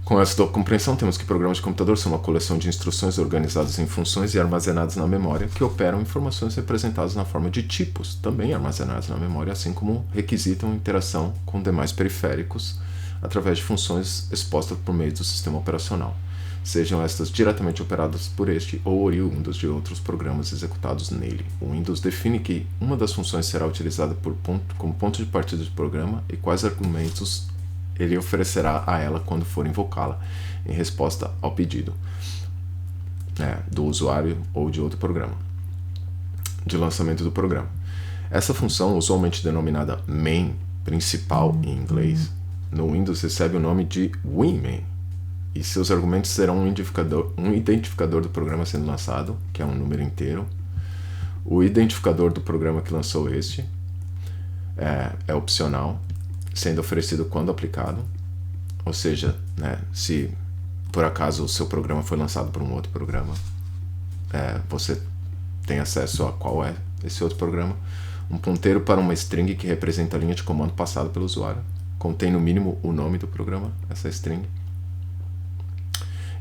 Com essa compreensão, temos que programas de computador são uma coleção de instruções organizadas em funções e armazenadas na memória, que operam informações representadas na forma de tipos, também armazenadas na memória, assim como requisitam interação com demais periféricos através de funções expostas por meio do sistema operacional, sejam estas diretamente operadas por este ou oriundas de outros programas executados nele. O Windows define que uma das funções será utilizada como ponto de partida do programa e quais argumentos ele oferecerá a ela quando for invocá-la em resposta ao pedido, né, do usuário ou de outro programa de lançamento do programa. Essa função, usualmente denominada main principal em inglês, no Windows recebe o nome de winmain, e seus argumentos serão um identificador do programa sendo lançado, que é um número inteiro, o identificador do programa que lançou este é opcional, sendo oferecido quando aplicado, ou seja, né, se por acaso o seu programa foi lançado por um outro programa, você tem acesso a qual é esse outro programa. Um ponteiro para uma string que representa a linha de comando passada pelo usuário, contém no mínimo o nome do programa, essa string,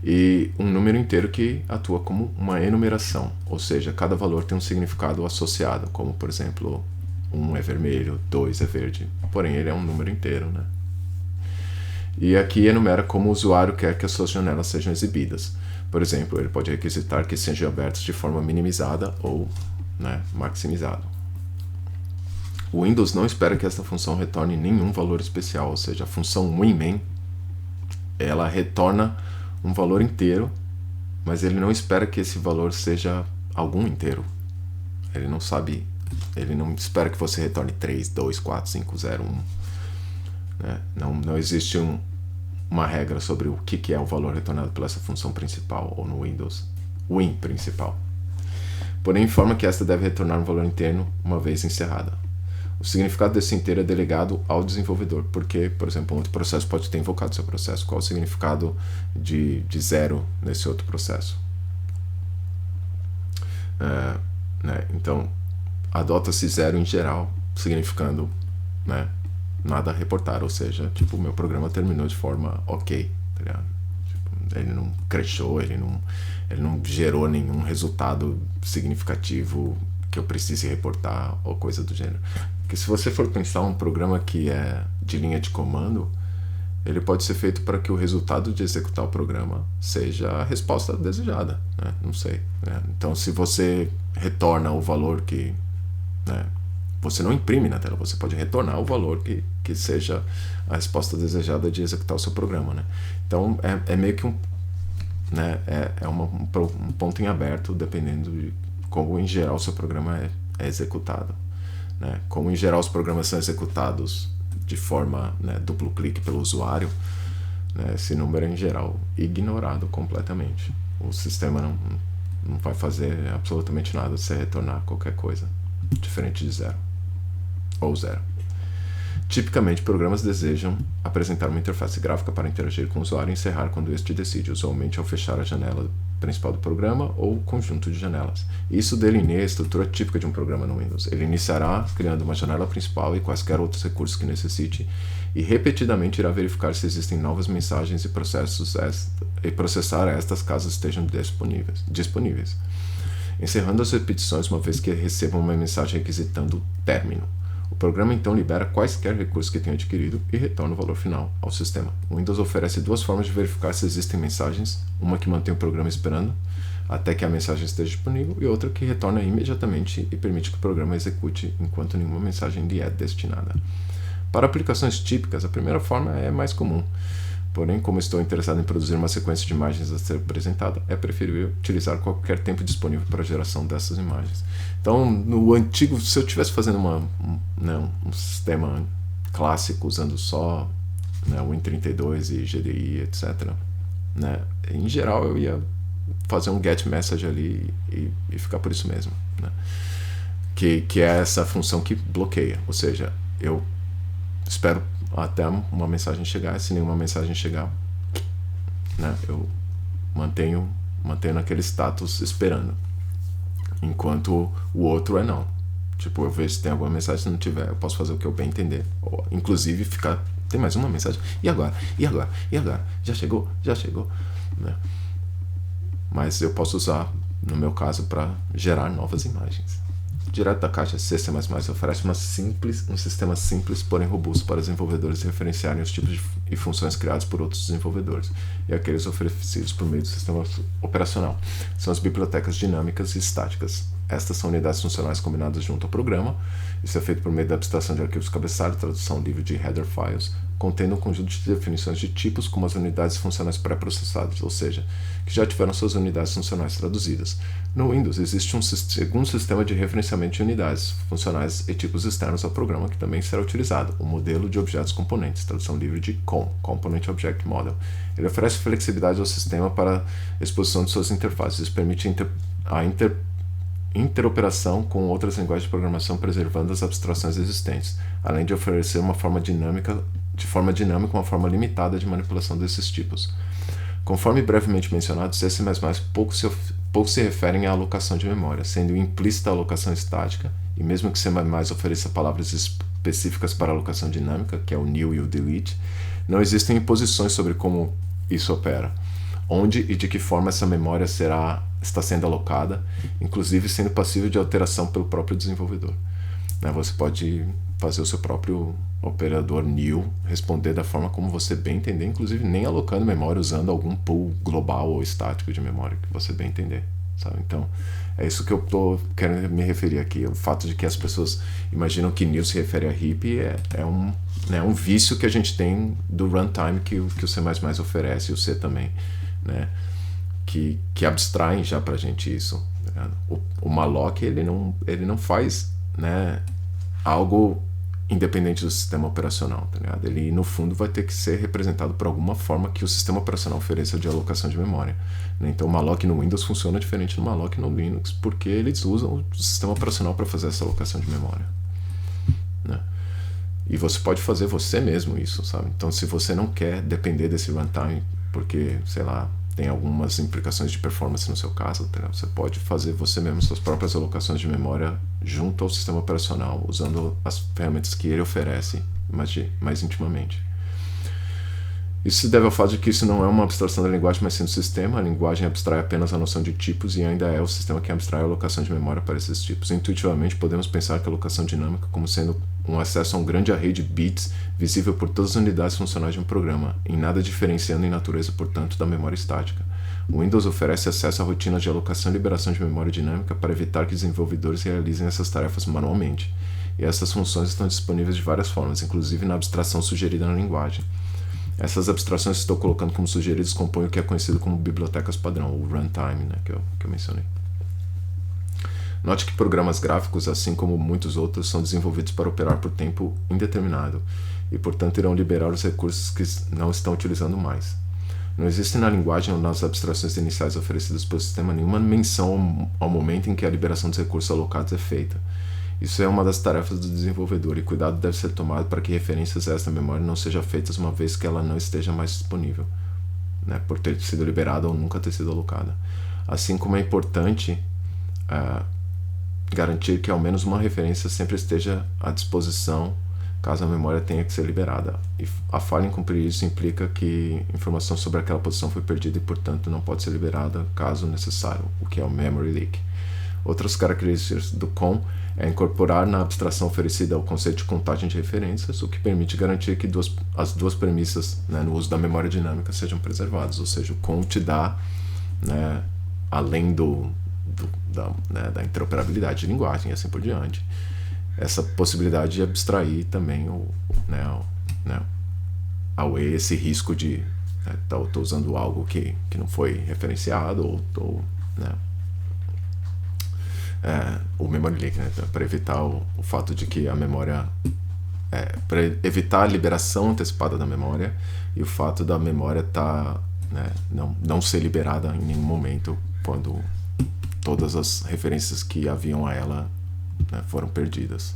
e um número inteiro que atua como uma enumeração, ou seja, cada valor tem um significado associado, como por exemplo 1 é vermelho, 2 é verde, porém ele é um número inteiro, né? E aqui enumera como o usuário quer que as suas janelas sejam exibidas. Por exemplo, ele pode requisitar que sejam abertos de forma minimizada ou, né, maximizada. O Windows não espera que esta função retorne nenhum valor especial, ou seja, a função winmain, ela retorna um valor inteiro, mas ele não espera que esse valor seja algum inteiro. Ele não espera que você retorne 3, 2, 4, 5, 0, 1. Né? Não existe uma regra sobre o que é o valor retornado pela essa função principal, ou no Windows, win principal. Porém, informa que esta deve retornar um valor inteiro uma vez encerrada. O significado desse inteiro é delegado ao desenvolvedor, porque, por exemplo, um outro processo pode ter invocado seu processo. Qual o significado de 0 nesse outro processo? Né? Então, adota-se 0 em geral, significando, né, nada a reportar, ou seja, tipo, o meu programa terminou de forma ok, tá ligado? Tipo, ele não crashou, ele não gerou nenhum resultado significativo que eu precise reportar ou coisa do gênero. Porque se você for pensar um programa que é de linha de comando, ele pode ser feito para que o resultado de executar o programa seja a resposta desejada, né? Não sei, né? Então, se você retorna o valor que, né, você não imprime na tela, você pode retornar o valor que seja a resposta desejada de executar o seu programa, né? Então, é meio que né, um ponto em aberto, dependendo de como, em geral, o seu programa é executado, né? Como, em geral, os programas são executados de forma, né, duplo clique pelo usuário, né, esse número é, em geral, ignorado completamente. O sistema não vai fazer absolutamente nada se você retornar qualquer coisa diferente de zero ou zero. Tipicamente, programas desejam apresentar uma interface gráfica para interagir com o usuário e encerrar quando este decide, usualmente ao fechar a janela principal do programa ou conjunto de janelas. Isso delineia a estrutura típica de um programa no Windows. Ele iniciará criando uma janela principal e quaisquer outros recursos que necessite, e repetidamente irá verificar se existem novas mensagens e processar estas caso estejam disponíveis, encerrando as repetições uma vez que receba uma mensagem requisitando término. O programa então libera quaisquer recursos que tenha adquirido e retorna o valor final ao sistema. O Windows oferece duas formas de verificar se existem mensagens, uma que mantém o programa esperando até que a mensagem esteja disponível e outra que retorna imediatamente e permite que o programa execute enquanto nenhuma mensagem lhe é destinada. Para aplicações típicas, a primeira forma é mais comum. Porém, como estou interessado em produzir uma sequência de imagens a ser apresentada, é preferível utilizar qualquer tempo disponível para a geração dessas imagens. Então, no antigo, se eu estivesse fazendo um sistema clássico usando só, né, Win32 e GDI, etc., né, em geral eu ia fazer um get message ali e ficar por isso mesmo, né, que é essa função que bloqueia, ou seja, eu espero até uma mensagem chegar, e se nenhuma mensagem chegar, né, eu mantenho naquele status esperando, enquanto o outro é não. Tipo, eu vejo se tem alguma mensagem, se não tiver, eu posso fazer o que eu bem entender, ou inclusive ficar, tem mais uma mensagem, e agora, já chegou, né? Mas eu posso usar, no meu caso, para gerar novas imagens. Direto da caixa, C++ oferece um sistema simples, porém robusto, para desenvolvedores referenciarem os tipos e funções criados por outros desenvolvedores e aqueles oferecidos por meio do sistema operacional. São as bibliotecas dinâmicas e estáticas. Estas são unidades funcionais combinadas junto ao programa. Isso é feito por meio da abstração de arquivos cabeçalho, tradução livre de header files, contendo um conjunto de definições de tipos como as unidades funcionais pré-processadas, ou seja, que já tiveram suas unidades funcionais traduzidas. No Windows existe um segundo sistema de referenciamento de unidades funcionais e tipos externos ao programa que também será utilizado, o modelo de objetos componentes, tradução livre de COM, Component Object Model. Ele oferece flexibilidade ao sistema para a exposição de suas interfaces. Isso permite a interoperação com outras linguagens de programação, preservando as abstrações existentes, além de oferecer uma forma dinâmica uma forma limitada de manipulação desses tipos. Conforme brevemente mencionado, C++ pouco se referem à alocação de memória, sendo implícita a alocação estática, e mesmo que C++ ofereça palavras específicas para alocação dinâmica, que é o new e o delete, não existem imposições sobre como isso opera, onde e de que forma essa memória está sendo alocada, inclusive sendo passível de alteração pelo próprio desenvolvedor. Você pode fazer o seu próprio operador new responder da forma como você bem entender, inclusive nem alocando memória usando algum pool global ou estático de memória que você bem entender, sabe? Então, é isso que eu estou querendo me referir aqui. O fato de que as pessoas imaginam que new se refere a heap é um vício que a gente tem do runtime que o C++ oferece, e o C também, né? Que abstraem já pra gente isso, tá? O malloc ele não faz, né, algo independente do sistema operacional, tá ligado? Ele, no fundo, vai ter que ser representado por alguma forma que o sistema operacional ofereça de alocação de memória, né? Então o malloc no Windows funciona diferente do malloc no Linux, porque eles usam o sistema operacional para fazer essa alocação de memória, né? E você pode fazer você mesmo isso, sabe? Então, se você não quer depender desse runtime, porque, sei lá, tem algumas implicações de performance no seu caso, entendeu? Você pode fazer você mesmo suas próprias alocações de memória junto ao sistema operacional, usando as ferramentas que ele oferece mais intimamente. Isso se deve ao fato de que isso não é uma abstração da linguagem, mas sim do sistema. A linguagem abstrai apenas a noção de tipos e ainda é o sistema que abstrai a alocação de memória para esses tipos. Intuitivamente, podemos pensar que a alocação dinâmica como sendo um acesso a um grande array de bits visível por todas as unidades funcionais de um programa, em nada diferenciando em natureza, portanto, da memória estática. O Windows oferece acesso a rotinas de alocação e liberação de memória dinâmica para evitar que desenvolvedores realizem essas tarefas manualmente. E essas funções estão disponíveis de várias formas, inclusive na abstração sugerida na linguagem. Essas abstrações que estou colocando como sugeridas compõem o que é conhecido como bibliotecas padrão, o runtime, né, que eu mencionei. Note que programas gráficos, assim como muitos outros, são desenvolvidos para operar por tempo indeterminado e, portanto, irão liberar os recursos que não estão utilizando mais. Não existe na linguagem ou nas abstrações iniciais oferecidas pelo sistema nenhuma menção ao momento em que a liberação dos recursos alocados é feita. Isso é uma das tarefas do desenvolvedor e cuidado deve ser tomado para que referências a esta memória não sejam feitas uma vez que ela não esteja mais disponível, né, por ter sido liberada ou nunca ter sido alocada. Assim como é importante garantir que ao menos uma referência sempre esteja à disposição caso a memória tenha que ser liberada. E a falha em cumprir isso implica que informação sobre aquela posição foi perdida e, portanto, não pode ser liberada caso necessário, o que é o memory leak. Outras características do COM é incorporar na abstração oferecida o conceito de contagem de referências, o que permite garantir que as duas premissas, né, no uso da memória dinâmica sejam preservadas, ou seja, o COM te dá, né, além da interoperabilidade de linguagem e assim por diante, essa possibilidade de abstrair também esse risco de estou usando algo que não foi referenciado ou o memory leak, né, para evitar o fato de que a memória para evitar a liberação antecipada da memória e o fato da memória não ser liberada em nenhum momento quando todas as referências que haviam a ela, né, foram perdidas.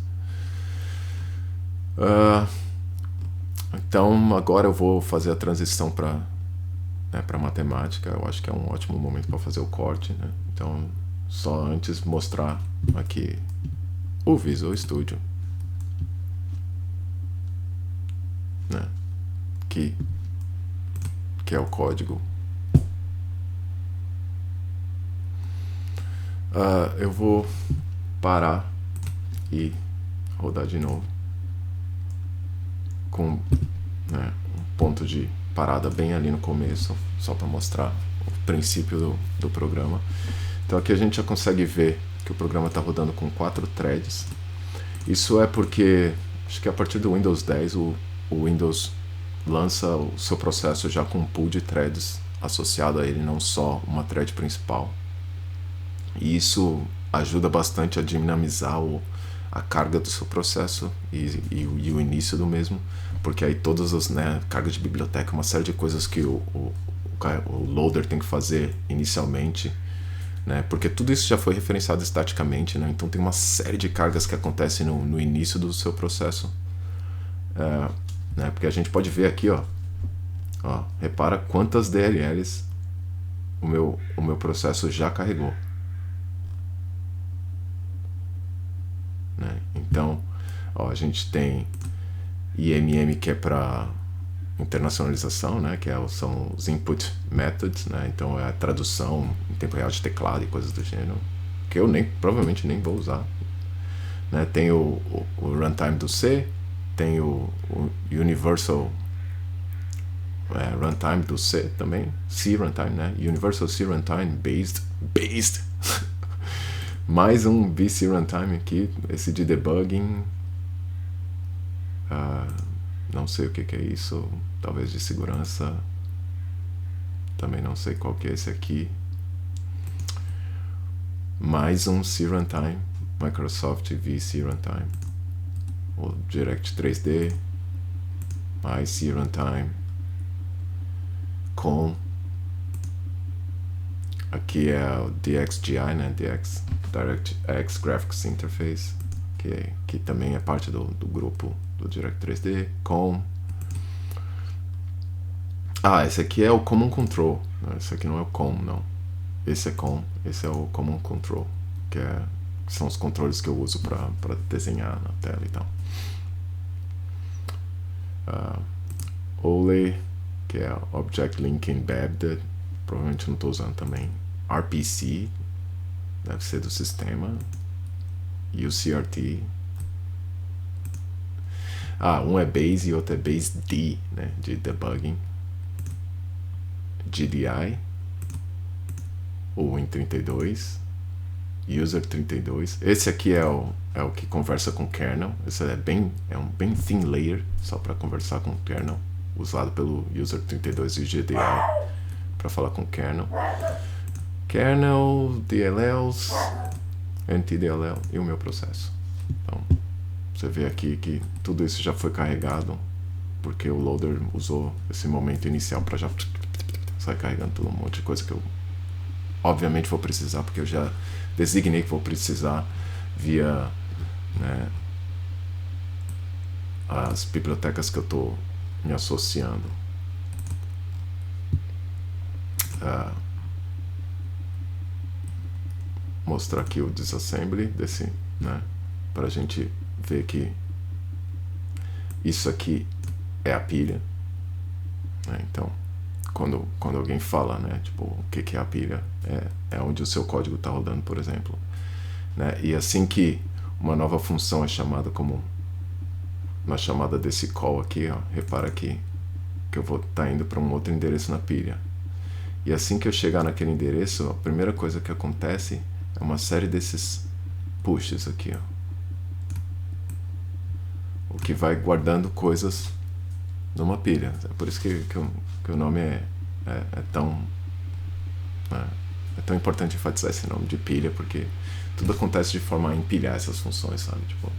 Então agora eu vou fazer a transição para matemática. Eu acho que é um ótimo momento para fazer o corte, né? Então, só antes mostrar aqui o Visual Studio, né, que é o código. Eu vou parar e rodar de novo com, né, um ponto de parada bem ali no começo, só para mostrar o princípio do programa. Então aqui a gente já consegue ver que o programa está rodando com 4 threads. Isso é porque acho que a partir do Windows 10 o Windows lança o seu processo já com um pool de threads associado a ele, não só uma thread principal. E isso ajuda bastante a dinamizar a carga do seu processo e o início do mesmo, porque aí todas as, né, cargas de biblioteca, uma série de coisas que o loader tem que fazer inicialmente, né, porque tudo isso já foi referenciado estaticamente, né, então tem uma série de cargas que acontecem no início do seu processo, né, porque a gente pode ver aqui, ó, repara quantas DLLs o meu processo já carregou. Né? Então, a gente tem IMM, que é para internacionalização, né? Que são os input methods, né? Então é a tradução em tempo real de teclado e coisas do gênero, que eu provavelmente nem vou usar, né? Tem o runtime do C, tem o Universal runtime do C também, C runtime, né? Universal C runtime based mais um VC runtime aqui, esse de debugging, não sei o que é isso, talvez de segurança, também não sei qual que é esse aqui, mais um C runtime, Microsoft VC runtime, o Direct 3D, mais C runtime, com aqui é o DXGI, né? DirectX Graphics Interface, que também é parte do grupo do Direct 3D, com... esse aqui é o Common Control, esse aqui não é o COM, não. Esse é o Common Control, que são os controles que eu uso para desenhar na tela e tal. OLE, que é Object Link Embedded, provavelmente não estou usando também. RPC, deve ser do sistema. E o CRT. um é base e outro é base D, né, de debugging. GDI, o Win32, User 32. Esse aqui é o que conversa com o kernel. Esse é um bem thin layer, só para conversar com o kernel, usado pelo User 32 e GDI para falar com o kernel. Kernel, DLLs, NTDLL e o meu processo. Então, você vê aqui que tudo isso já foi carregado, porque o loader usou esse momento inicial para já sair carregando tudo, um monte de coisa que eu obviamente vou precisar, porque eu já designei que vou precisar via, né, as bibliotecas que eu estou me associando. Mostrar aqui o disassembly desse, né, para a gente ver que isso aqui é a pilha, né? Então, quando alguém fala, né, tipo, o que é a pilha, é onde o seu código está rodando, por exemplo, né? E assim que uma nova função é chamada, como na chamada desse call aqui, ó, repara aqui que eu vou estar indo para um outro endereço na pilha. E assim que eu chegar naquele endereço, a primeira coisa que acontece é uma série desses pushes aqui, ó, o que vai guardando coisas numa pilha. É por isso que o nome é tão importante enfatizar esse nome de pilha, porque tudo acontece de forma a empilhar essas funções, sabe? Tipo,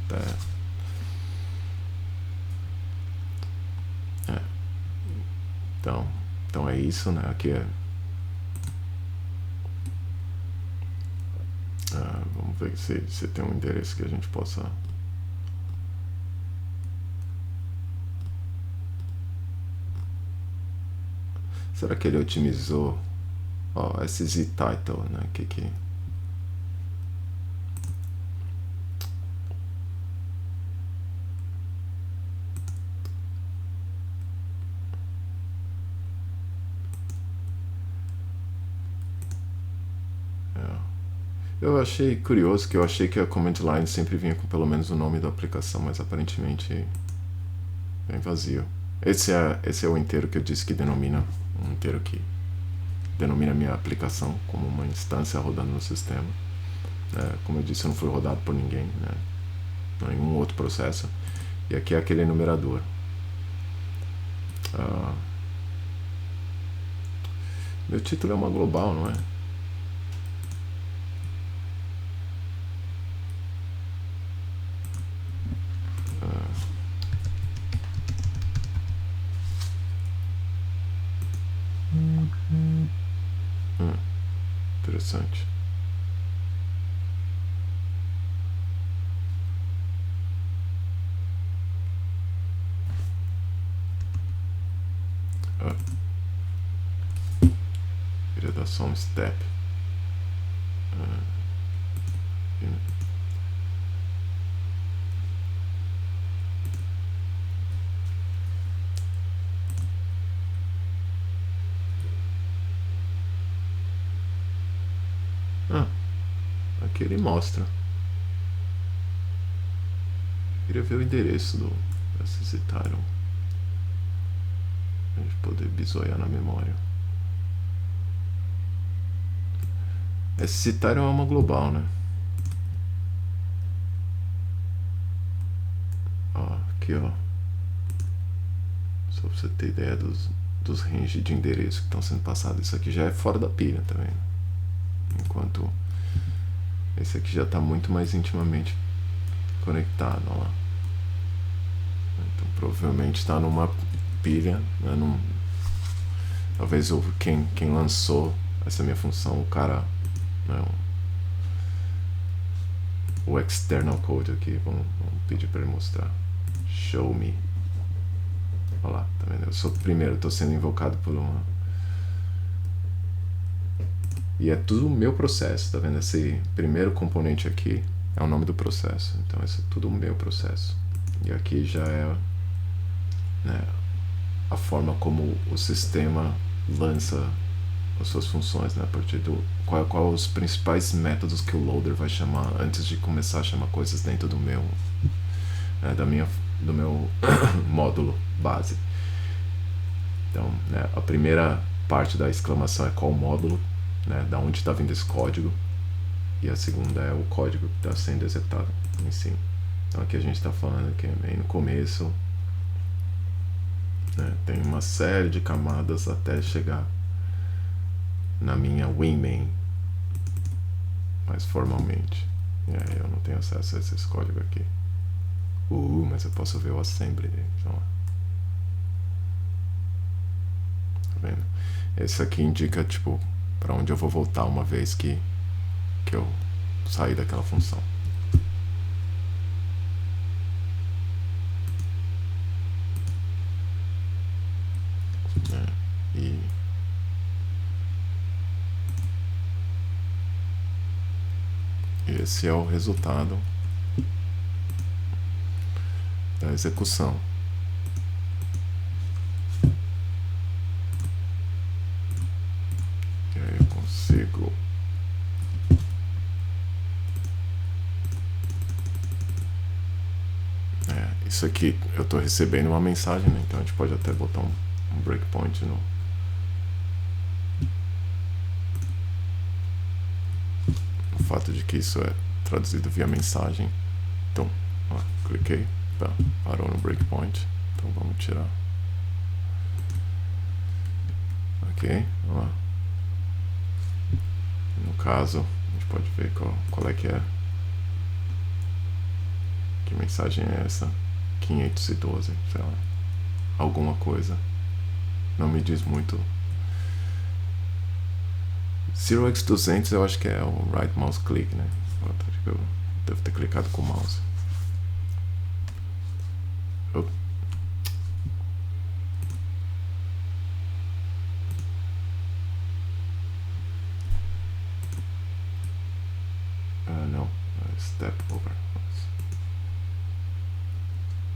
então é isso, né? Aqui vamos ver se tem um endereço que a gente possa... Será que ele otimizou esse z-title, né? Eu achei curioso, que eu achei que a command line sempre vinha com pelo menos o nome da aplicação, mas aparentemente é vazio. Esse é o inteiro que eu disse que denomina, um inteiro que denomina minha aplicação como uma instância rodando no sistema. Como eu disse, eu não fui rodado por ninguém, né? Nenhum outro processo. E aqui é aquele enumerador. Meu título é uma global, não é? Interessante. Queria dar só um step. Aqui ele mostra. Queria ver o endereço do SSTitle, a gente poder bisoiar na memória. SSTitle é uma global, né? Aqui, ó. Só pra você ter ideia dos range de endereço que estão sendo passados. Isso aqui já é fora da pilha também. Enquanto esse aqui já está muito mais intimamente conectado, ó lá. Então provavelmente está numa pilha, né, talvez quem lançou essa minha função, o cara, né, o external code aqui, vamos pedir para ele mostrar. Show me. Olha lá, tá vendo? Eu sou o primeiro, estou sendo invocado por uma... E é tudo o meu processo, tá vendo? Esse primeiro componente aqui é o nome do processo. Então, esse é tudo o meu processo. E aqui já é, né, a forma como o sistema lança as suas funções, né? A partir do... Qual os principais métodos que o loader vai chamar antes de começar a chamar coisas dentro do meu... do meu módulo base. Então, né, a primeira parte da exclamação é qual módulo, né, da onde está vindo esse código, e a segunda é o código que está sendo executado em si. Então aqui a gente está falando que aí no começo, né, tem uma série de camadas até chegar na minha WinMain, mais formalmente. E aí eu não tenho acesso a esses códigos aqui. Mas eu posso ver o assembly dele. Então, tá vendo? Esse aqui indica, tipo, para onde eu vou voltar uma vez que eu sair daquela função. E esse é o resultado da execução. E aí eu consigo isso aqui eu estou recebendo uma mensagem, né? Então a gente pode até botar um breakpoint no fato de que isso é traduzido via mensagem. Então, ó, cliquei, parou no breakpoint. Então vamos tirar. Ok, ó. No caso, a gente pode ver qual é que é. Que mensagem é essa? 512, sei lá. Alguma coisa. Não me diz muito. 0x200 eu acho que é o right mouse click, né? Eu devo ter clicado com o mouse. Não, step over.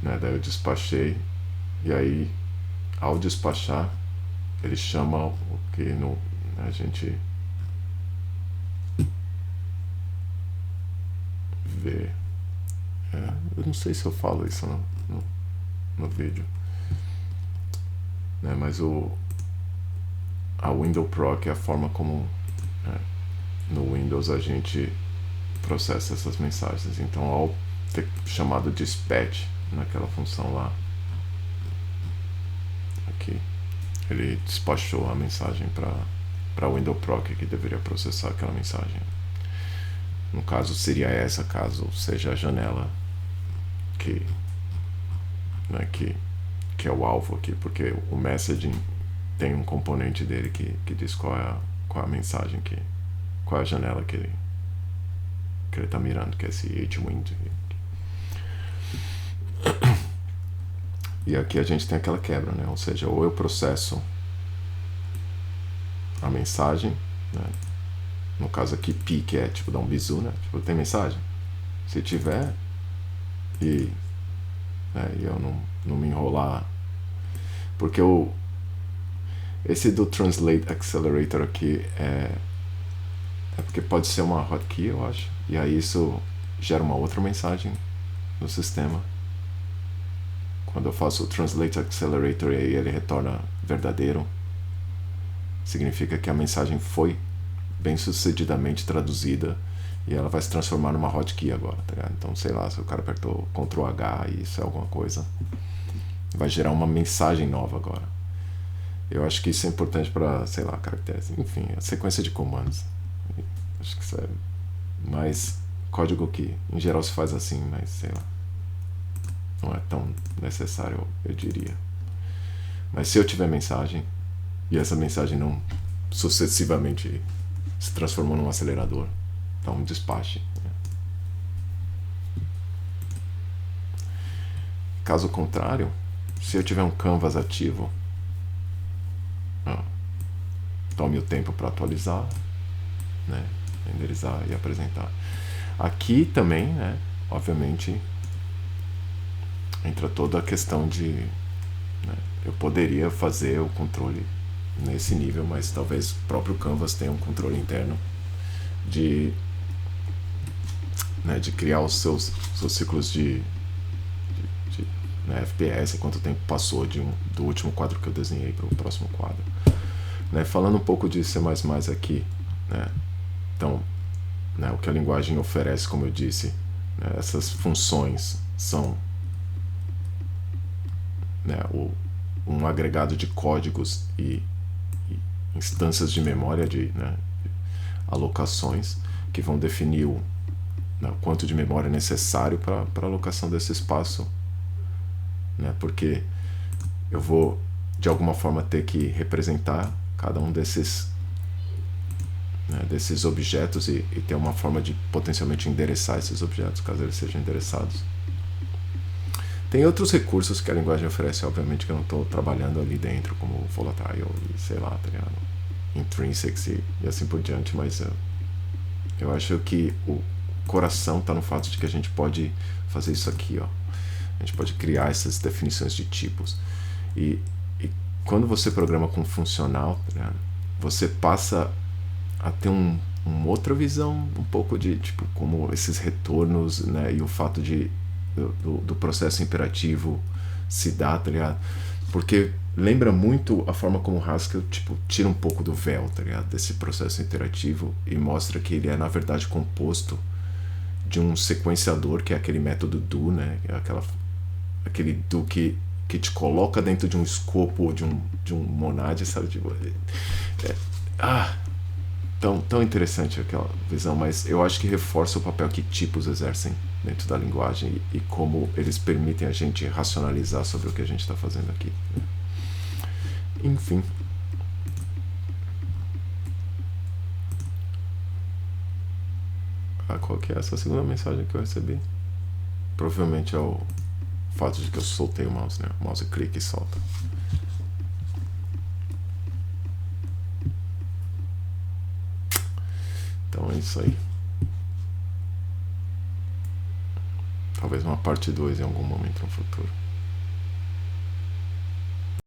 Né, daí eu despachei, e aí ao despachar ele chama o que a gente vê. Eu não sei se eu falo isso no vídeo, né, mas a window proc é a forma como no Windows a gente processa essas mensagens. Então ao ter chamado dispatch naquela função lá, aqui ele despachou a mensagem para window proc que deveria processar aquela mensagem. No caso seria essa, caso seja a janela que é o alvo aqui, porque o messaging tem um componente dele que diz qual é a mensagem, qual é a janela que ele está mirando, que é esse hwind. E aqui a gente tem aquela quebra, né? Ou seja, ou eu processo a mensagem, né? No caso aqui, pi, que é tipo dar um bizu, né? Tipo, tem mensagem? Se tiver, e eu não me enrolar, porque esse do Translate Accelerator aqui é porque pode ser uma hotkey, eu acho, e aí isso gera uma outra mensagem no sistema. Quando eu faço o Translate Accelerator e aí ele retorna verdadeiro, significa que a mensagem foi bem sucedidamente traduzida e ela vai se transformar numa hotkey agora, tá ligado? Então, sei lá, se o cara apertou Ctrl H e isso é alguma coisa, vai gerar uma mensagem nova agora. Eu acho que isso é importante para, sei lá, caracteres, enfim, a sequência de comandos. Acho que isso é mais código que em geral se faz assim, mas sei lá, não é tão necessário, eu diria. Mas se eu tiver mensagem e essa mensagem não sucessivamente se transformou num acelerador, então despache. Caso contrário, se eu tiver um canvas ativo, tome o tempo para atualizar, né, renderizar e apresentar. Aqui também, né, obviamente, entra toda a questão de, né, eu poderia fazer o controle nesse nível, mas talvez o próprio Canvas tenha um controle interno de criar os seus ciclos de né, FPS, quanto tempo passou do último quadro que eu desenhei para o próximo quadro. Né, falando um pouco de C++ aqui, né, então, né, o que a linguagem oferece, como eu disse, né, essas funções são, né, um agregado de códigos e instâncias de memória, né, alocações, que vão definir o quanto de memória é necessário para a alocação desse espaço, né, porque eu vou de alguma forma ter que representar cada um desses, né, desses objetos e ter uma forma de potencialmente endereçar esses objetos, caso eles sejam endereçados. Tem outros recursos que a linguagem oferece, obviamente, que eu não estou trabalhando ali dentro, como volatile e sei lá, tá ligado? Intrinsics e assim por diante, mas eu acho que o coração está no fato de que a gente pode fazer isso aqui, ó. A gente pode criar essas definições de tipos. E quando você programa com funcional, né, você passa a ter uma outra visão, um pouco de tipo como esses retornos, né, e o fato do processo imperativo se dá, tá ligado? Porque lembra muito a forma como o Haskell tipo, tira um pouco do véu, tá ligado? Desse processo interativo e mostra que ele é na verdade composto de um sequenciador, que é aquele método do, né? Aquele do que te coloca dentro de um escopo ou de um monad, sabe? Tipo, tão interessante aquela visão, mas eu acho que reforça o papel que tipos exercem dentro da linguagem e como eles permitem a gente racionalizar sobre o que a gente está fazendo aqui. Enfim. Qual que é essa segunda mensagem que eu recebi? Provavelmente é o fato de que eu soltei o mouse, né? O mouse clica e solta. Então é isso aí. Talvez uma parte 2 em algum momento no futuro.